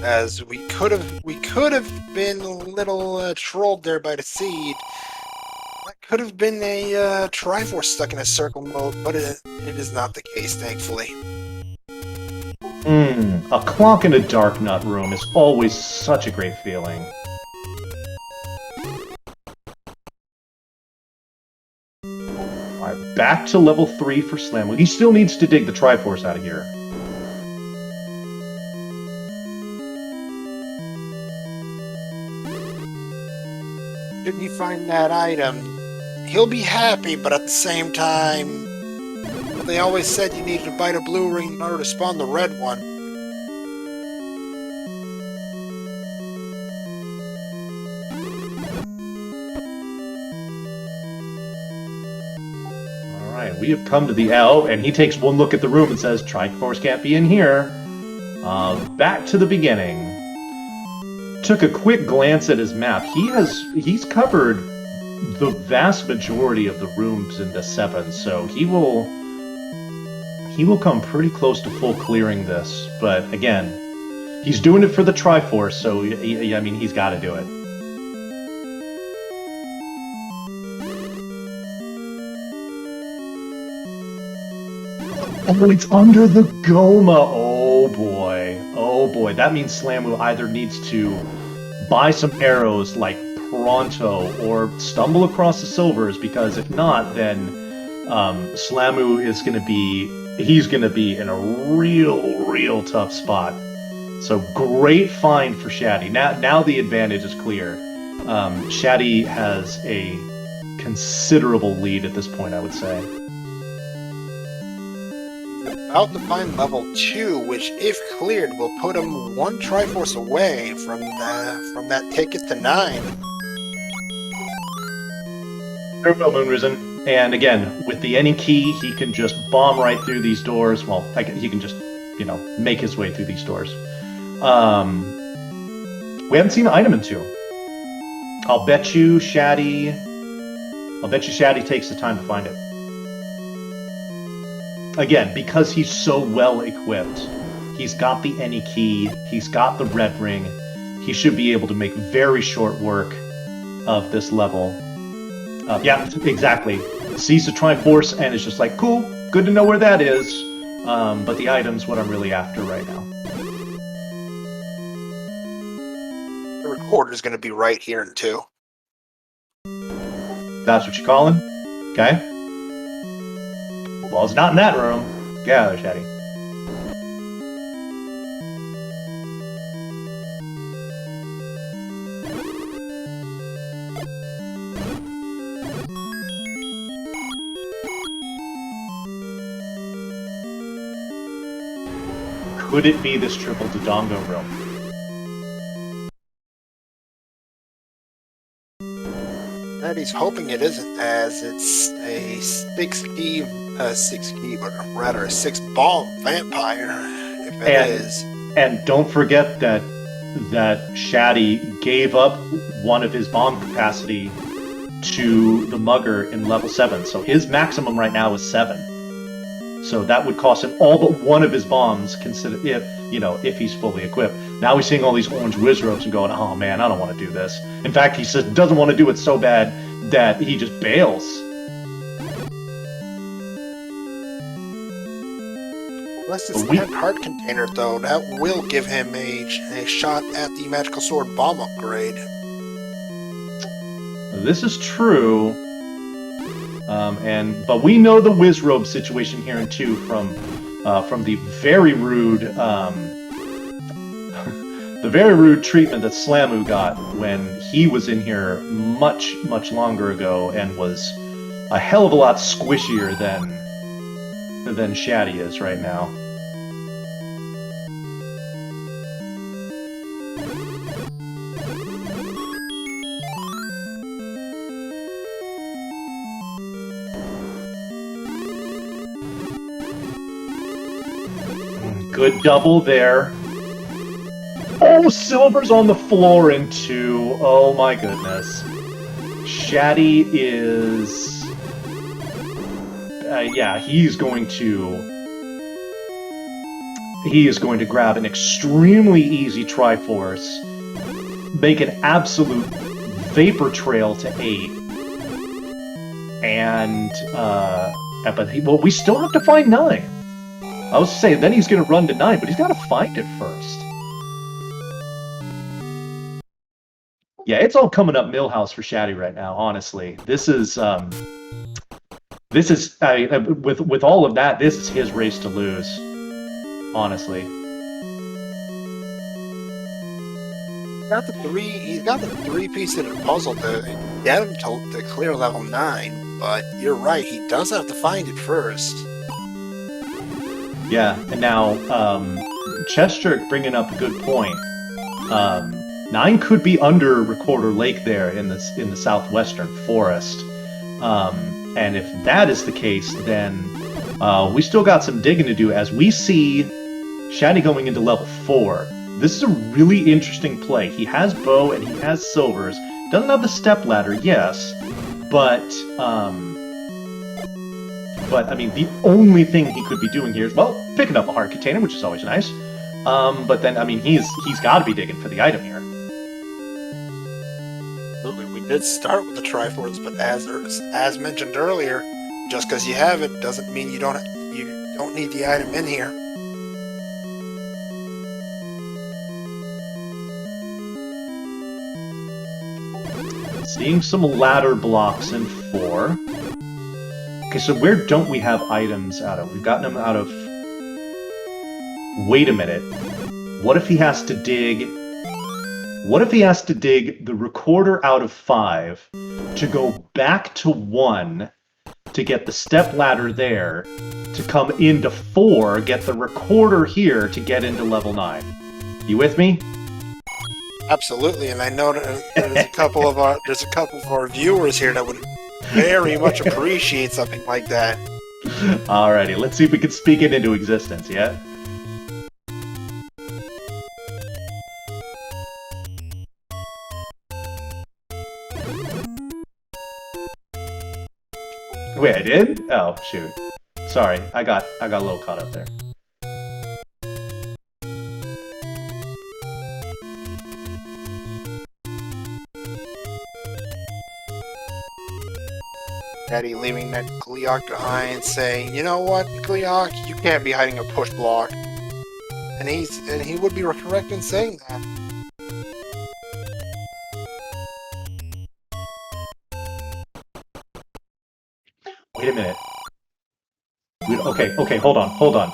As we could have been a little trolled there by the seed. That could have been a Triforce stuck in a circle mode, but it is not the case, thankfully. A clock in a dark nut room is always such a great feeling. Alright, back to level 3 for Slamu. He still needs to dig the Triforce out of here. Shouldn't you find that item, he'll be happy, but at the same time, they always said you needed to bite a blue ring in order to spawn the red one. Alright, we have come to the L, and he takes one look at the room and says, Triforce can't be in here. Back to the beginning. Took a quick glance at his map. He's covered the vast majority of the rooms in the 7, so he will come pretty close to full clearing this. But again, he's doing it for the Triforce, so I mean, he's got to do it. Oh, it's under the Goma. Oh boy. That means Slamu either needs to buy some arrows like pronto or stumble across the silvers, because if not, then Slamu is going to be in a real tough spot. So great find for Shatty. Now the advantage is clear. Shatty has a considerable lead at this point, I would say. About to find level 2, which, if cleared, will put him one Triforce away from that ticket to 9. Very well, Moon Risen. And again, with the any key, he can just bomb right through these doors. Well, he can just, make his way through these doors. We haven't seen an item in 2. I'll bet you Shatty takes the time to find it. Again, because he's so well equipped. He's got the any key, he's got the red ring. He should be able to make very short work of this level. Yeah, exactly. Sees the Triforce and is just like, cool, good to know where that is. But the item's what I'm really after right now. The recorder's going to be right here in 2. That's what you're calling? Okay. Well, it's not in that room. Get out of there, Shatty. Could it be this triple Dodongo room? And he's hoping it isn't, as it's a 6 bomb vampire, if it is. And don't forget that Shatty gave up one of his bomb capacity to the Mugger in level 7, so his maximum right now is 7. So that would cost him all but one of his bombs, if he's fully equipped. Now he's seeing all these orange Wizrobes and going, oh man, I don't want to do this. In fact, he says doesn't want to do it so bad that he just bails. Unless it's that heart container, though, that will give him a shot at the Magical Sword bomb upgrade. This is true. But we know the Wizrobe situation here in 2 from the very rude treatment that Slamu got when he was in here much longer ago and was a hell of a lot squishier than Shatty is right now. Good double there. Oh, silver's on the floor in 2. Oh my goodness. Shatty is... yeah, he is going to grab an extremely easy Triforce, make an absolute vapor trail to 8, and well, we still have to find 9. I was saying, then he's going to run to 9, but he's got to find it first. Yeah, it's all coming up Millhouse for Shatty right now, honestly. This is with all of that, this is his race to lose, honestly. He's got the 3 piece of the puzzle to get him to clear level 9, but you're right, he does have to find it first. Yeah, and now, Chester bringing up a good point. 9 could be under Recorder Lake there in the southwestern forest. And if that is the case, then we still got some digging to do as we see Shatty going into level 4. This is a really interesting play. He has bow and he has silvers. Doesn't have the step ladder, yes, but I mean, the only thing he could be doing here is, well, picking up a heart container, which is always nice. But then, I mean, he's got to be digging for the item here. Absolutely, we did start with the Triforce, but as mentioned earlier, just because you have it doesn't mean you don't need the item in here. Seeing some ladder blocks in 4. Okay, so where don't we have items out of? We've gotten them out of... Wait a minute. What if he has to dig... What if he has to dig the recorder out of 5 to go back to 1 to get the step ladder there, to come into 4, get the recorder here to get into level 9? You with me? Absolutely, and I know that there's a couple of our viewers here that would very much appreciate something like that. Alrighty, let's see if we can speak it into existence, yeah? Wait, I did? Oh, shoot. Sorry, I got a little caught up there. Daddy leaving that Gleok behind, saying, "You know what, Gleok, you can't be hiding a push block." And he would be correct in saying that. Wait a minute. Okay, hold on.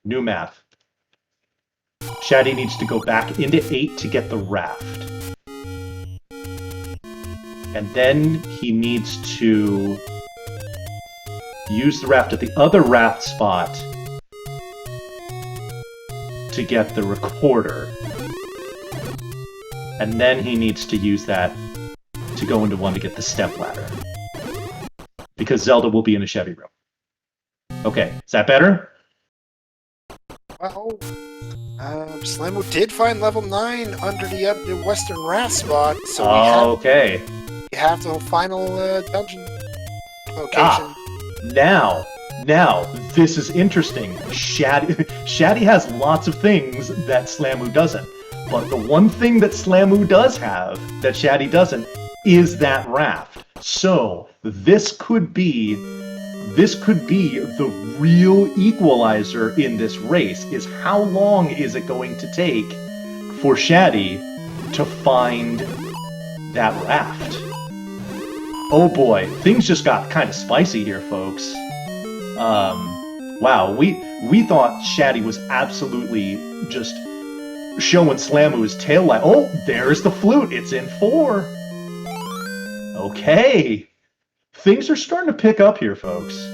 New math. Shatty needs to go back into 8 to get the raft. And then he needs to use the raft at the other raft spot to get the recorder. And then he needs to use that to go into 1 to get the step ladder. Because Zelda will be in a Chevy room. Okay, is that better? Well, Slamu did find level 9 under the western raft spot, so okay. We have the final dungeon location. Now, this is interesting. Shatty has lots of things that Slamu doesn't. But the one thing that Slamu does have that Shatty doesn't is that raft. So, this could be the real equalizer in this race, is how long is it going to take for Shatty to find that raft? Oh boy, things just got kind of spicy here, folks. Wow, we thought Shatty was absolutely just showing Slamu his tail light. Oh, there's the flute, it's in 4. Okay. Things are starting to pick up here, folks.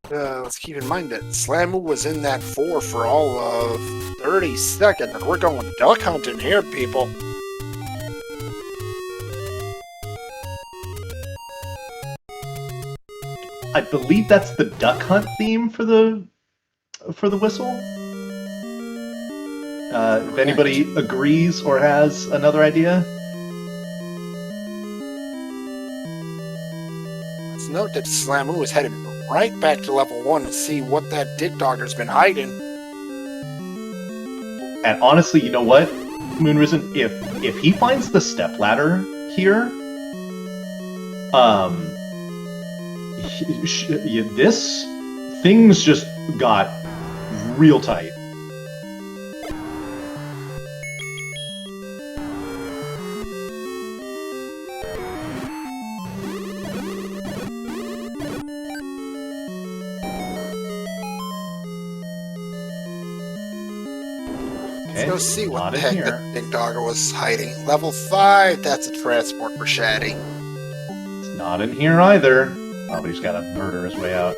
Let's keep in mind that Slamu was in that 4 for all of 30 seconds, and we're going duck hunting here, people. I believe that's the duck hunt theme for the whistle. If anybody agrees or has another idea. Let's note that Slamu is headed right back to level 1 to see what that dick dogger's been hiding. And honestly, you know what, Moonrisen, if he finds the stepladder here, things just got real tight. Let's go see what not the in heck here. that big dogger was hiding. Level 5, that's a transport for Shatty. It's not in here either. Oh, but he's got to murder his way out.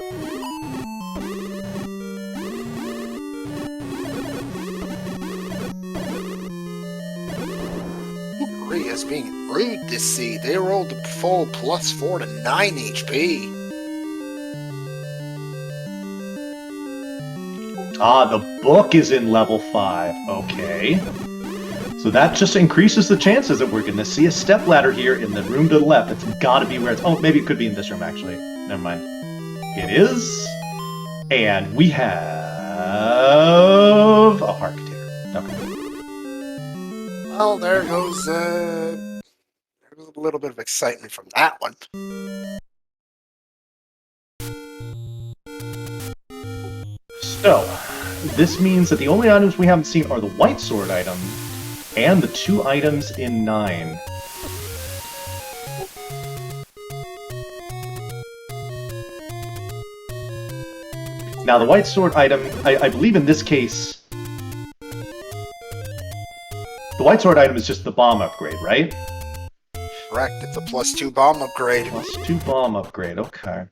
Is being rude this seed. They rolled a full +4 to 9 HP. Ah, the book is in level 5. Okay. So that just increases the chances that we're going to see a stepladder here in the room to the left. It's got to be where it's... Oh, maybe it could be in this room, actually. Never mind. It is. And we have... a heart container. Okay. Well, there goes a little bit of excitement from that one. So, this means that the only items we haven't seen are the white sword item and the 2 items in 9. Now, the white sword item, I believe in this case... The white sword item is just the bomb upgrade, right? Correct, it's a +2 bomb upgrade. +2 bomb upgrade, okay.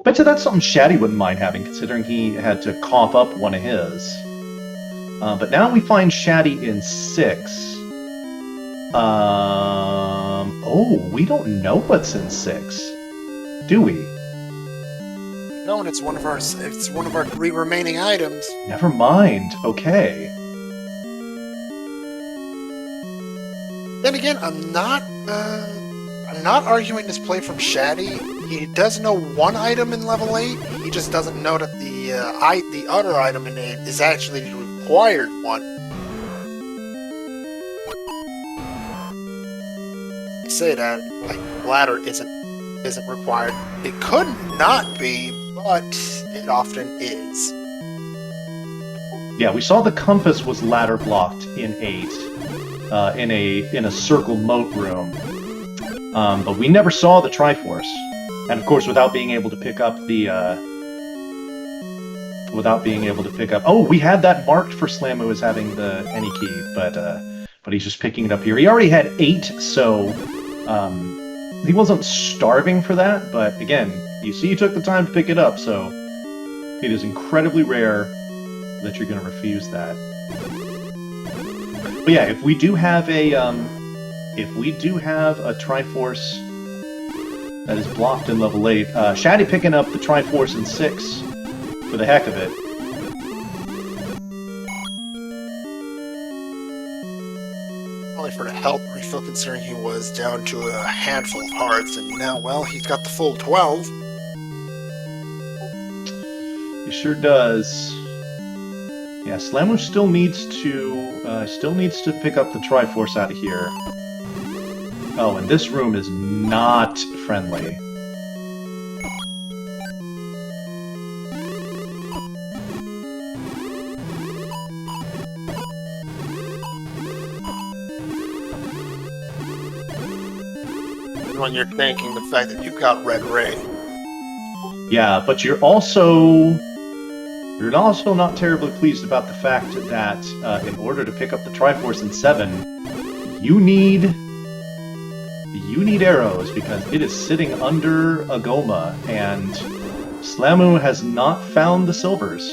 Bet you that's something Shatty wouldn't mind having, considering he had to cough up one of his. But now we find Shatty in 6. Oh, we don't know what's in 6, do we? No, and it's one of our 3 remaining items. Never mind, okay. Then again, I'm not arguing this play from Shatty. He does know one item in level 8. He just doesn't know that the other item in 8 is actually the required one. I say that like ladder isn't required. It could not be, but it often is. Yeah, we saw the compass was ladder blocked in 8. In a circle moat room, but we never saw the Triforce, and of course, without being able to pick up the, oh, we had that marked for Slamu as having the any key, but he's just picking it up here. He already had 8, so he wasn't starving for that. But again, you see, he took the time to pick it up, so it is incredibly rare that you're going to refuse that. But yeah, if we do have a Triforce that is blocked in level 8, Shatty picking up the Triforce in 6 for the heck of it. Only for the help refill, considering he was down to a handful of hearts, and now, well, he's got the full 12. He sure does. Yeah, Slamu still needs to pick up the Triforce out of here. Oh, and this room is not friendly. When you're thanking the fact that you got Red Ray. Yeah, but you're also not terribly pleased about the fact that in order to pick up the Triforce in 7, you need arrows, because it is sitting under a Goma, and Slamu has not found the silvers.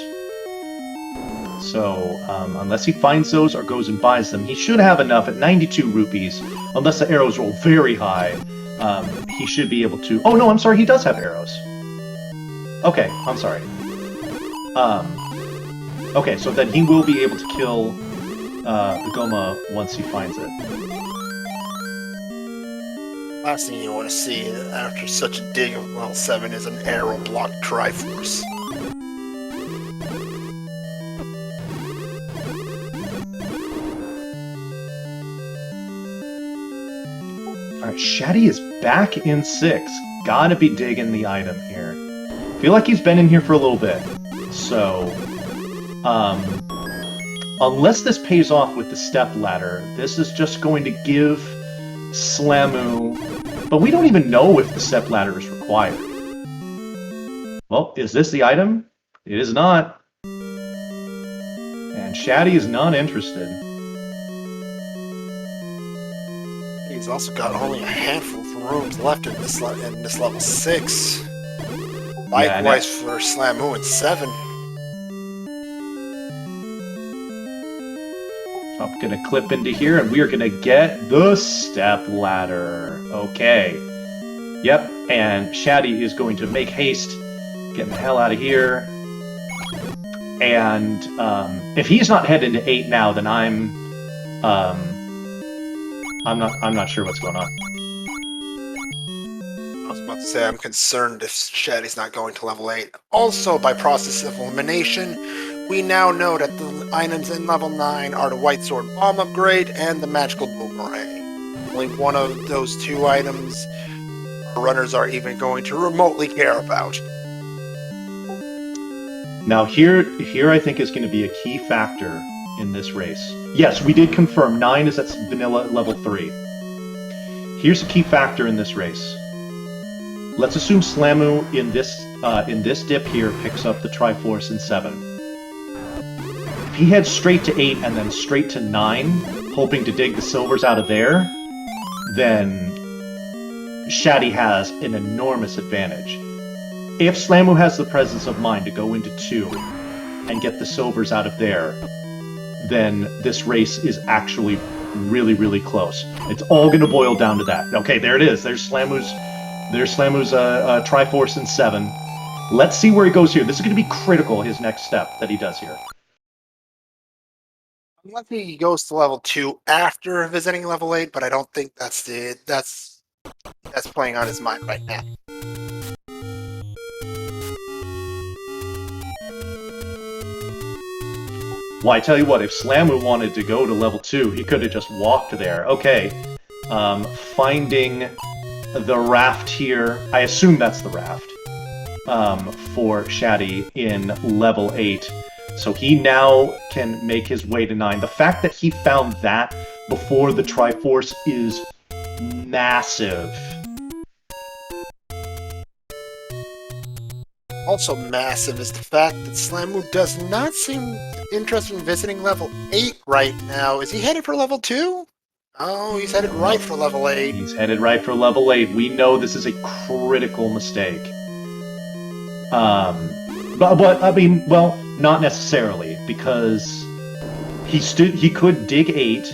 So, unless he finds those or goes and buys them, he should have enough at 92 rupees, unless the arrows roll very high. He should be able to... Oh, no, I'm sorry, he does have arrows. Okay, I'm sorry. Okay, so then he will be able to kill the Goma once he finds it. Last thing you want to see after such a dig of level 7 is an arrow-blocked Triforce. Alright, Shatty is back in 6. Gotta be digging the item here. Feel like he's been in here for a little bit. So, unless this pays off with the step ladder, this is just going to give Slamu... But we don't even know if the step ladder is required. Well, is this the item? It is not. And Shatty is not interested. He's also got only a handful of rooms left in this level 6. Likewise for Slamu in 7. I'm going to clip into here, and we are going to get the step ladder. Okay. Yep, and Shatty is going to make haste, getting the hell out of here. And if he's not headed to 8 now, then I'm not sure what's going on. I was about to say I'm concerned if Shatty's not going to level 8. Also, by process of elimination, we now know that the items in level 9 are the White Sword Bomb upgrade and the Magical Boomerang. Only one of those 2 items our runners are even going to remotely care about. Now here I think is going to be a key factor in this race. Yes, we did confirm 9 is at vanilla level 3. Here's a key factor in this race. Let's assume Slamu in this dip here picks up the Triforce in 7. If he heads straight to 8 and then straight to 9, hoping to dig the silvers out of there, then Shatty has an enormous advantage. If Slamu has the presence of mind to go into 2 and get the silvers out of there, then this race is actually really, really close. It's all going to boil down to that. Okay, there it is. There's Slamu's Triforce in 7. Let's see where he goes here. This is going to be critical, his next step that he does here. Unless he goes to level 2 after visiting level 8, but I don't think that's playing on his mind right now. Well, I tell you what, if Slamu wanted to go to level 2, he could have just walked there. Okay, finding the raft here. I assume that's the raft for Shatty in level 8. So he now can make his way to 9. The fact that he found that before the Triforce is massive. Also massive is the fact that Slamu does not seem interested in visiting level 8 right now. Is he headed for level 2? Oh, he's headed right for level 8. He's headed right for level 8. We know this is a critical mistake. But I mean, well, not necessarily, because he could dig 8.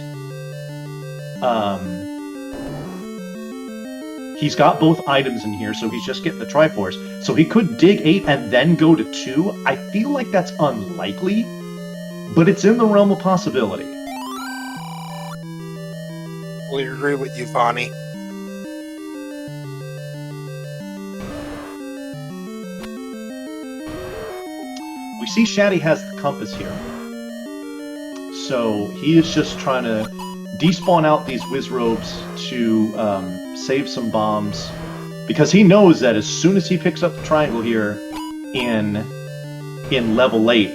He's got both items in here, so he's just getting the Triforce. So he could dig 8 and then go to 2. I feel like that's unlikely, but it's in the realm of possibility. Fully agree with you, Bonnie. We see Shatty has the compass here. So he is just trying to despawn out these Wizrobes to save some bombs, because he knows that as soon as he picks up the triangle here in level 8,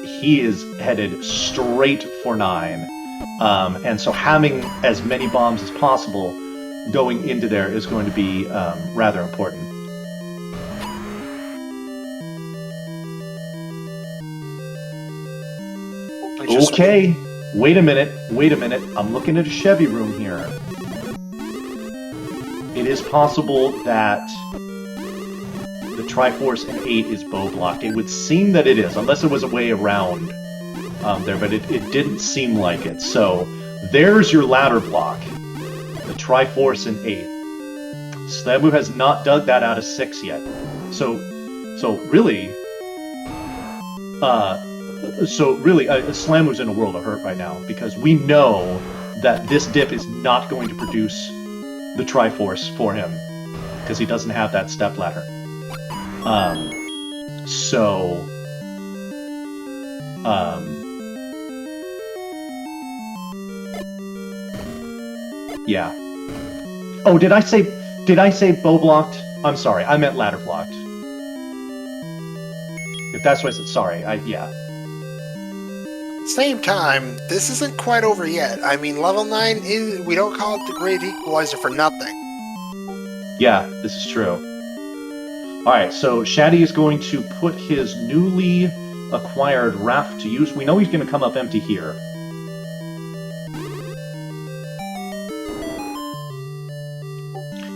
he is headed straight for 9. And so having as many bombs as possible going into there is going to be rather important. Okay, wait a minute. I'm looking at a Chevy room here. It is possible that the Triforce in 8 is bow blocked. It would seem that it is, unless it was a way around there, but it didn't seem like it. So there's your ladder block, the Triforce in 8. Slamu has not dug that out of 6 yet. So really, Slamu's in a world of hurt right now, because we know that this dip is not going to produce the Triforce for him, because he doesn't have that step ladder. Yeah. Oh, did I say bow blocked? I'm sorry, I meant ladder blocked. If that's what I said, sorry. Yeah. Same time, this isn't quite over yet. I mean, level 9 is, we don't call it the Great Equalizer for nothing. Yeah, this is true. Alright, so Shatty is going to put his newly acquired raft to use. We know he's going to come up empty here.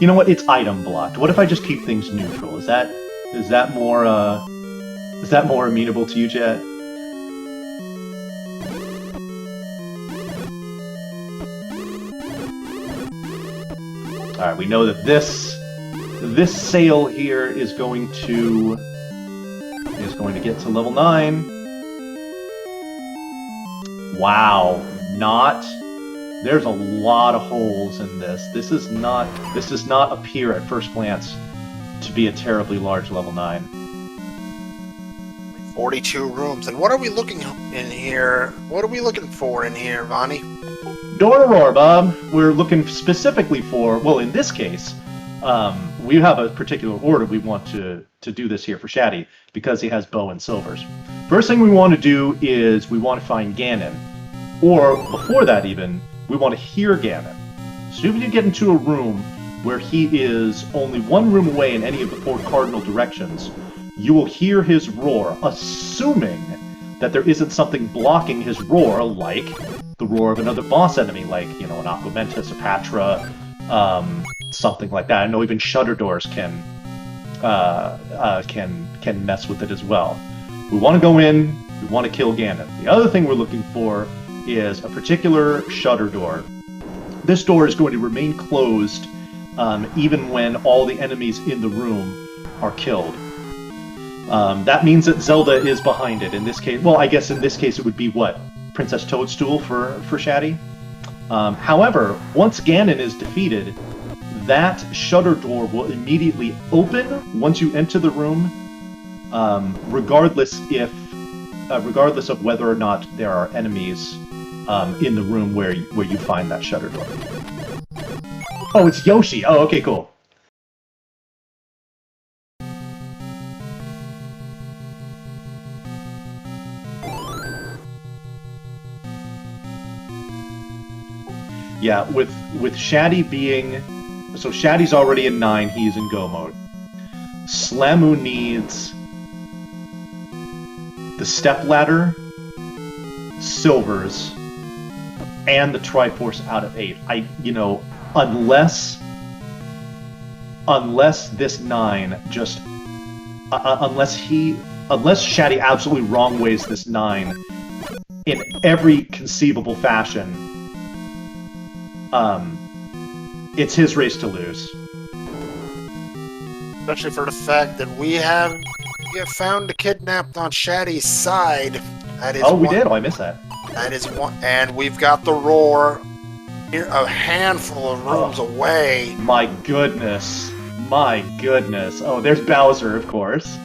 You know what? It's item blocked. What if I just keep things neutral? Is that more amenable to you, Jet? All right, we know that this sail here is going to get to level 9. Wow, there's a lot of holes in this. This does not appear at first glance to be a terribly large level 9. 42 rooms. And what are we looking in here? What are we looking for in here, Vonnie? Door to roar, Bob. We're looking specifically for, well, in this case, we have a particular order we want to do this here for Shatty, because he has bow and silvers. First thing we want to do is we want to find Ganon. Or, before that even, we want to hear Ganon. So if you get into a room where he is only one room away in any of the 4 cardinal directions, you will hear his roar, assuming that there isn't something blocking his roar, like the roar of another boss enemy, like, you know, an Aquamentus, a Patra, something like that. I know even shutter doors can mess with it as well. We want to go in, we want to kill Ganon. The other thing we're looking for is a particular shutter door. This door is going to remain closed even when all the enemies in the room are killed. That means that Zelda is behind it. In this case, well, I guess in this case it would be what? Princess Toadstool for Shatty? However, once Ganon is defeated, that shutter door will immediately open once you enter the room, regardless of whether or not there are enemies in the room where you find that shutter door. Oh, it's Yoshi! Oh, okay, cool. Yeah, with Shatty being... So Shatty's already in 9, he's in go mode. Slamu needs the stepladder, silvers, and the Triforce out of 8. Unless this 9 just... unless Shatty absolutely wrong-ways this 9 in every conceivable fashion, it's his race to lose. Especially for the fact that we have found the kidnapped on Shatty's side. That is we did? Oh, I missed that. That is one, and we've got the roar a handful of rooms away. My goodness. My goodness. Oh, there's Bowser, of course.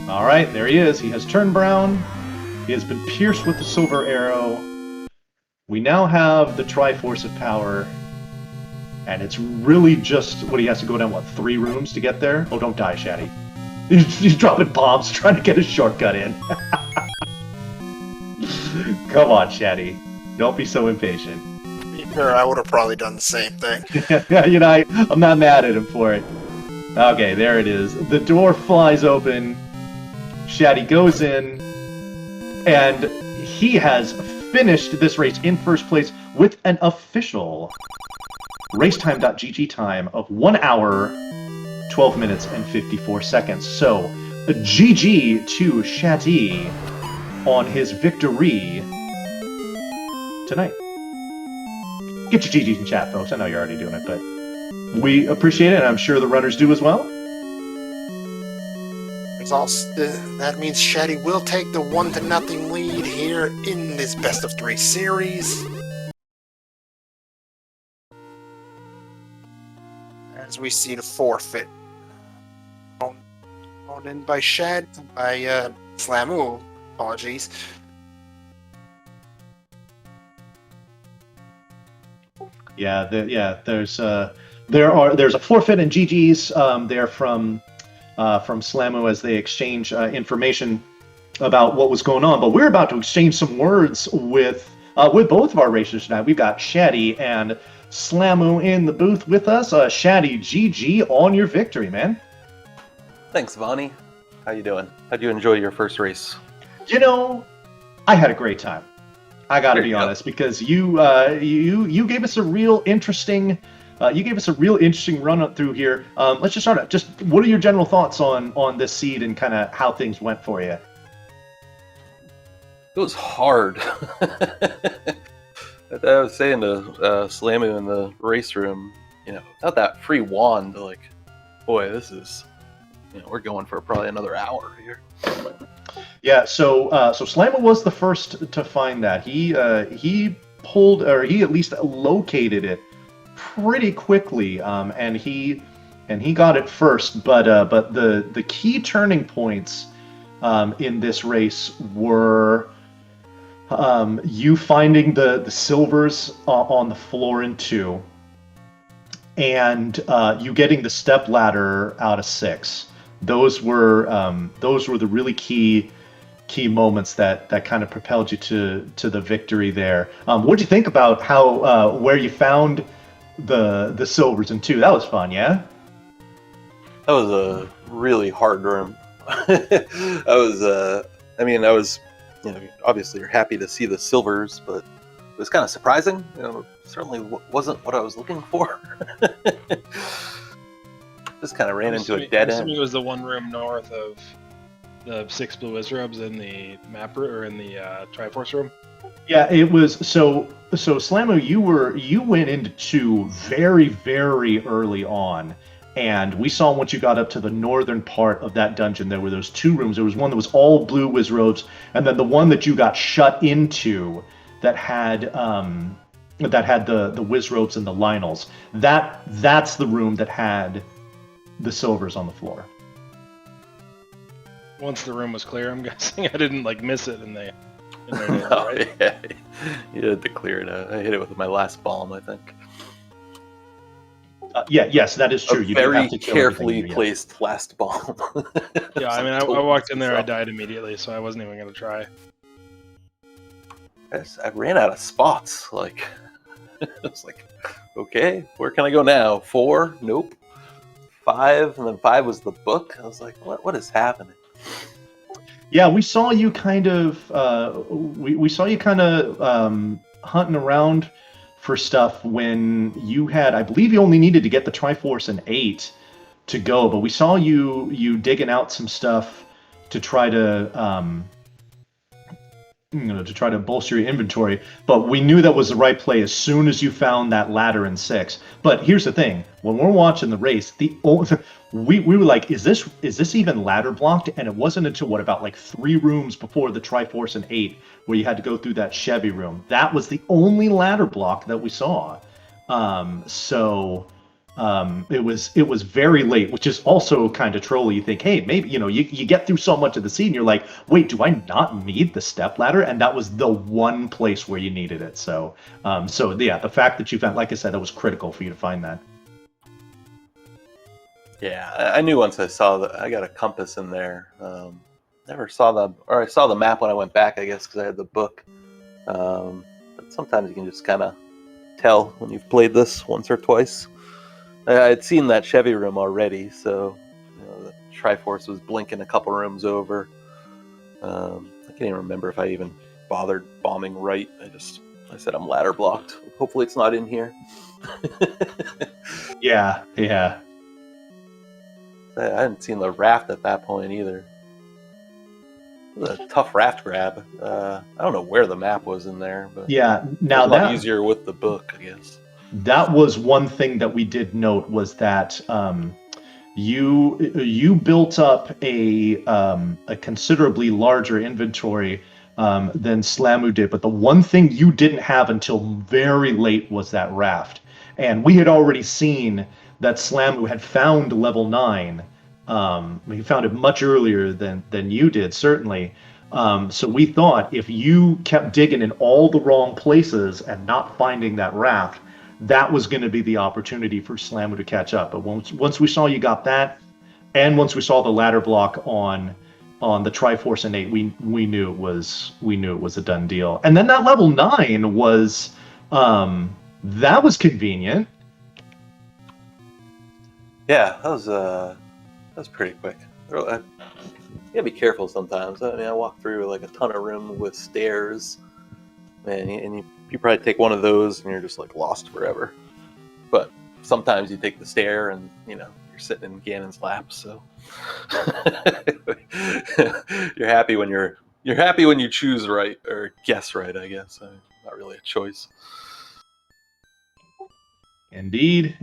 Alright, there he is. He has turned brown. He has been pierced with the silver arrow. We now have the Triforce of Power. And it's really just... What, he has to go down, what, 3 rooms to get there? Oh, don't die, Shatty. He's dropping bombs, trying to get a shortcut in. Come on, Shatty. Don't be so impatient. Sure, I would have probably done the same thing. I'm not mad at him for it. Okay, there it is. The door flies open. Shatty goes in, and he has finished this race in first place with an official racetime.gg time of 1 hour, 12 minutes, and 54 seconds. So, a GG to Shatty on his victory tonight. Get your GGs in chat, folks. I know you're already doing it, but we appreciate it, and I'm sure the runners do as well. That means Shatty will take the 1-0 lead here in this best of 3 series. As we see the forfeit thrown in by Slamu. Apologies. Yeah, there's There's a forfeit and GG's there from Slamu as they exchange information about what was going on. But we're about to exchange some words with both of our racers tonight. We've got Shatty and Slamu in the booth with us. Shatty, GG on your victory, man. Thanks, Vonnie. How you doing? How'd you enjoy your first race? You know, I had a great time. I got to be honest, because you gave us a real interesting run up through here. Let's just start out. Just what are your general thoughts on this seed and kind of how things went for you? It was hard. I was saying to Slamu in the race room, without that free wand, like, boy, this is, we're going for probably another hour here. Yeah, so Slamu was the first to find that. He pulled, or he at least located it pretty quickly, and he got it first. But the key turning points in this race were you finding the silvers on the floor in 2, and you getting the step ladder out of 6. Those were the really key moments that kind of propelled you to the victory there. What did you think about how where you found the silvers in 2? That was fun, yeah? That was a really hard room. I was obviously you're happy to see the silvers, but it was kind of surprising. Certainly wasn't what I was looking for. Just kind of ran into a dead end. It was the one room north of the 6 blue Wizrobes in the map or in the Triforce room. Yeah, it was so Slamu, you went into 2 very, very early on, and we saw once you got up to the northern part of that dungeon, there were those 2 rooms. There was one that was all blue Wizrobes, and then the one that you got shut into that had the Wizrobes and the Lionels. That's the room that had the silvers on the floor. Once the room was clear, I'm guessing I didn't miss it in there. Right? Yeah, you had to clear it out. I hit it with my last bomb, I think. Yes, that is true. You very carefully placed last bomb. Yeah, I walked in there, I died immediately, so I wasn't even going to try. I ran out of spots. I was like, okay, where can I go now? 4? Nope. 5, and then 5 was the book. I was like, what is happening? Yeah, we saw you kind of hunting around for stuff when you had, I believe you only needed to get the Triforce in 8 to go, but we saw you digging out some stuff to try to bolster your inventory, but we knew that was the right play as soon as you found that ladder in 6. But here's the thing: when we're watching the race, we were like, is this even ladder blocked? And it wasn't until about 3 rooms before the Triforce in 8 where you had to go through that Chevy room. That was the only ladder block that we saw. It was very late, which is also kind of trolly. You think, hey, maybe you get through so much of the scene, and you're like, wait, do I not need the step ladder? And that was the one place where you needed it. So yeah, the fact that you found, like I said, that was critical for you to find that. Yeah, I knew once I saw that I got a compass in there. I saw the map when I went back, I guess, because I had the book. But sometimes you can just kind of tell when you've played this once or twice. I'd seen that Chevy room already, so the Triforce was blinking a couple rooms over. I can't even remember if I even bothered bombing right. I said I'm ladder blocked. Hopefully it's not in here. Yeah. I hadn't seen the raft at that point either. It was a tough raft grab. I don't know where the map was in there, but yeah, now it was a lot easier with the book, I guess. That was one thing that we did note, was that you built up a considerably larger inventory than Slamu did, but the one thing you didn't have until very late was that raft. And we had already seen that Slamu had found level 9. He found it much earlier than you did, certainly. So we thought if you kept digging in all the wrong places and not finding that raft, that was going to be the opportunity for Slamu to catch up. But once we saw you got that, and once we saw the ladder block on the Triforce innate, we knew it was a done deal. And then that level 9 was that was convenient. Yeah, that was pretty quick. You gotta be careful sometimes. I mean, I walk through like a ton of room with stairs, man, and you probably take one of those and you're just like lost forever. But sometimes you take the stair and you're sitting in Ganon's lap, so you're happy when you choose right or guess right, I guess. Not really a choice. Indeed.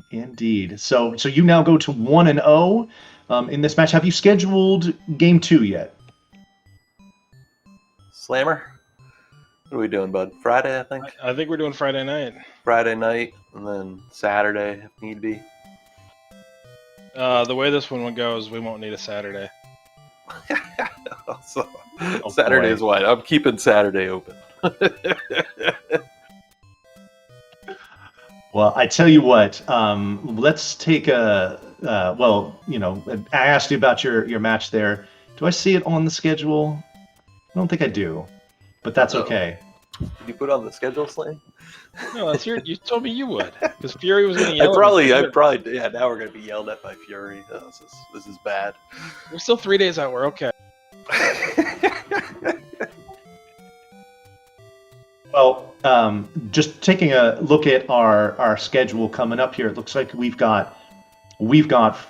So you now go to 1-0 in this match. Have you scheduled game 2 yet? Slammer, what are we doing, bud? Friday, I think. I think we're doing Friday night. Friday night, and then Saturday if need be. The way this one goes, we won't need a Saturday. So, Saturday is wide. I'm keeping Saturday open. Well, I tell you what, let's take a, I asked you about your match there. Do I see it on the schedule? I don't think I do, but that's okay. Did you put it on the schedule, Slam? No, that's you told me you would, because Fury was going to I yell. probably, yeah. Now we're going to be yelled at by Fury. Oh, this is bad. We're still 3 days out. We're okay. Well, just taking a look at our schedule coming up here, it looks like we've got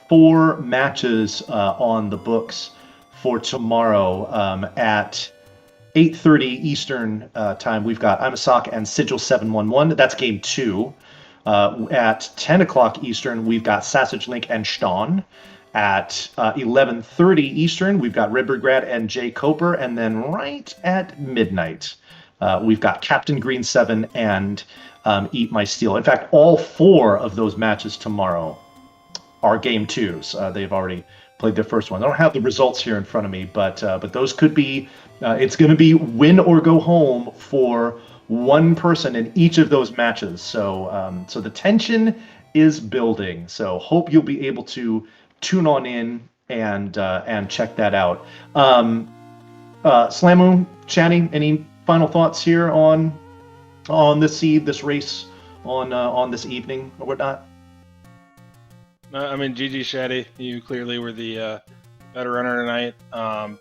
4 matches on the books for tomorrow at 8:30 Eastern time. We've got Imasak and Sigil 711. That's game 2. At 10 o'clock Eastern, we've got Sausage Link and Ston. At 11:30 Eastern, we've got Ribergrad and Jay Coper. And then right at midnight, we've got Captain Green 7 and Eat My Steel. In fact, all 4 of those matches tomorrow are game 2s. They've already played their first one. I don't have the results here in front of me, but those could be. It's going to be win or go home for one person in each of those matches. So the tension is building. So hope you'll be able to tune on in and check that out. Slamu, Shatty, any final thoughts here on this race on this evening or whatnot? I mean, GG Shatty, you clearly were the better runner tonight.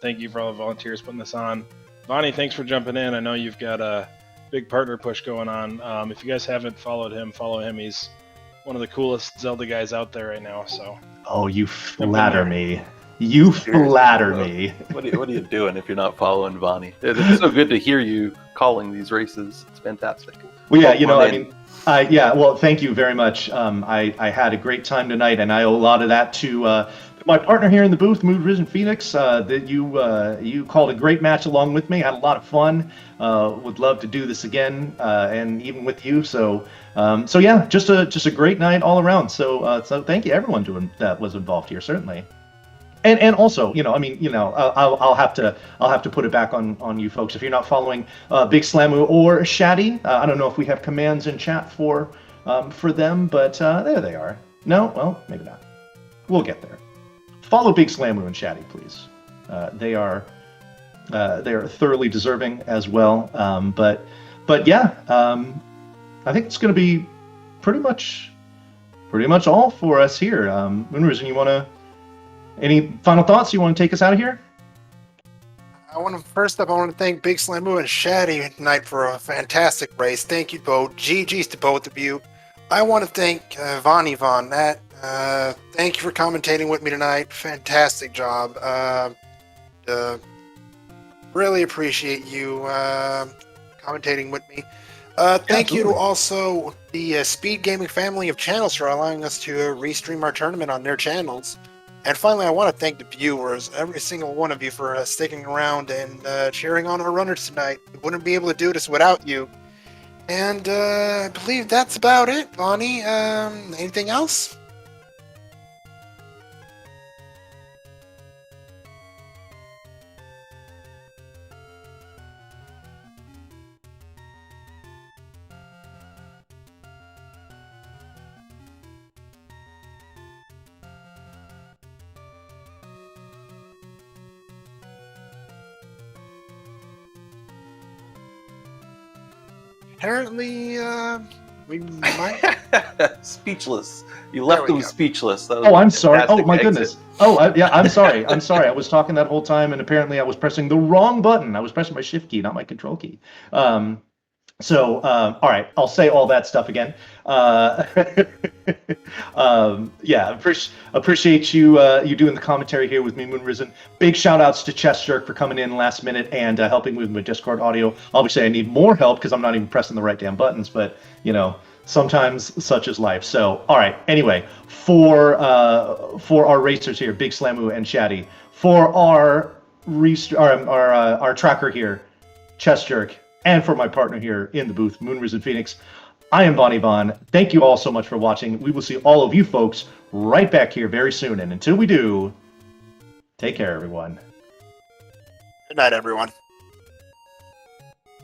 Thank you for all the volunteers putting this on. Vonnie, thanks for jumping in. I know you've got a big partner push going on. If you guys haven't followed him, follow him. He's one of the coolest Zelda guys out there right now. So. Oh, you flatter me. You flatter me. What are you doing if you're not following Vonnie? It's so good to hear you calling these races. It's fantastic. Well, yeah, well, thank you very much. I had a great time tonight, and I owe a lot of that to my partner here in the booth, Mood Risen Phoenix. That you called a great match along with me. Had a lot of fun. Would love to do this again, and even with you. So yeah, just a great night all around. So thank you everyone that was involved here, certainly. And also, I'll have to put it back on you folks. If you're not following Big Slamu or Shatty, I don't know if we have commands in chat for them, but there they are. No, well, maybe not. We'll get there. Follow Big Slamu and Shatty, please. They are thoroughly deserving as well. But yeah, I think it's going to be pretty much all for us here. Moonrisen, any final thoughts? You want to take us out of here? First up, I want to thank Big Slamu and Shatty tonight for a fantastic race. Thank you both. GG's to both of you. I want to thank Vonnie Von. Thank you for commentating with me tonight. Fantastic job. Really appreciate you commentating with me. Thank you to also the SpeedGaming family of channels for allowing us to restream our tournament on their channels. And finally, I want to thank the viewers, every single one of you, for sticking around and cheering on our runners tonight. We wouldn't be able to do this without you. And I believe that's about it, Vonnie. Anything else? apparently, we might. Speechless. You left There we them go. speechless. That was Oh, a I'm sorry. Oh, fantastic my exit. goodness. Oh, yeah, I'm sorry. I'm sorry. I was talking that whole time, and apparently I was pressing the wrong button. I was pressing my shift key, not my control key. All right, I'll say all that stuff again. Yeah, appreciate you doing the commentary here with me, Moonrisen. Big shout outs to Chess Jerk for coming in last minute and helping with my Discord audio. Obviously, I need more help because I'm not even pressing the right damn buttons, but sometimes such is life. So, all right. Anyway, for our racers here, Big Slamu and Shatty, for our tracker here, Chess Jerk, and for my partner here in the booth, Moonrisen Phoenix, I am Bonnie Von. Thank you all so much for watching. We will see all of you folks right back here very soon. And until we do, take care, everyone. Good night, everyone.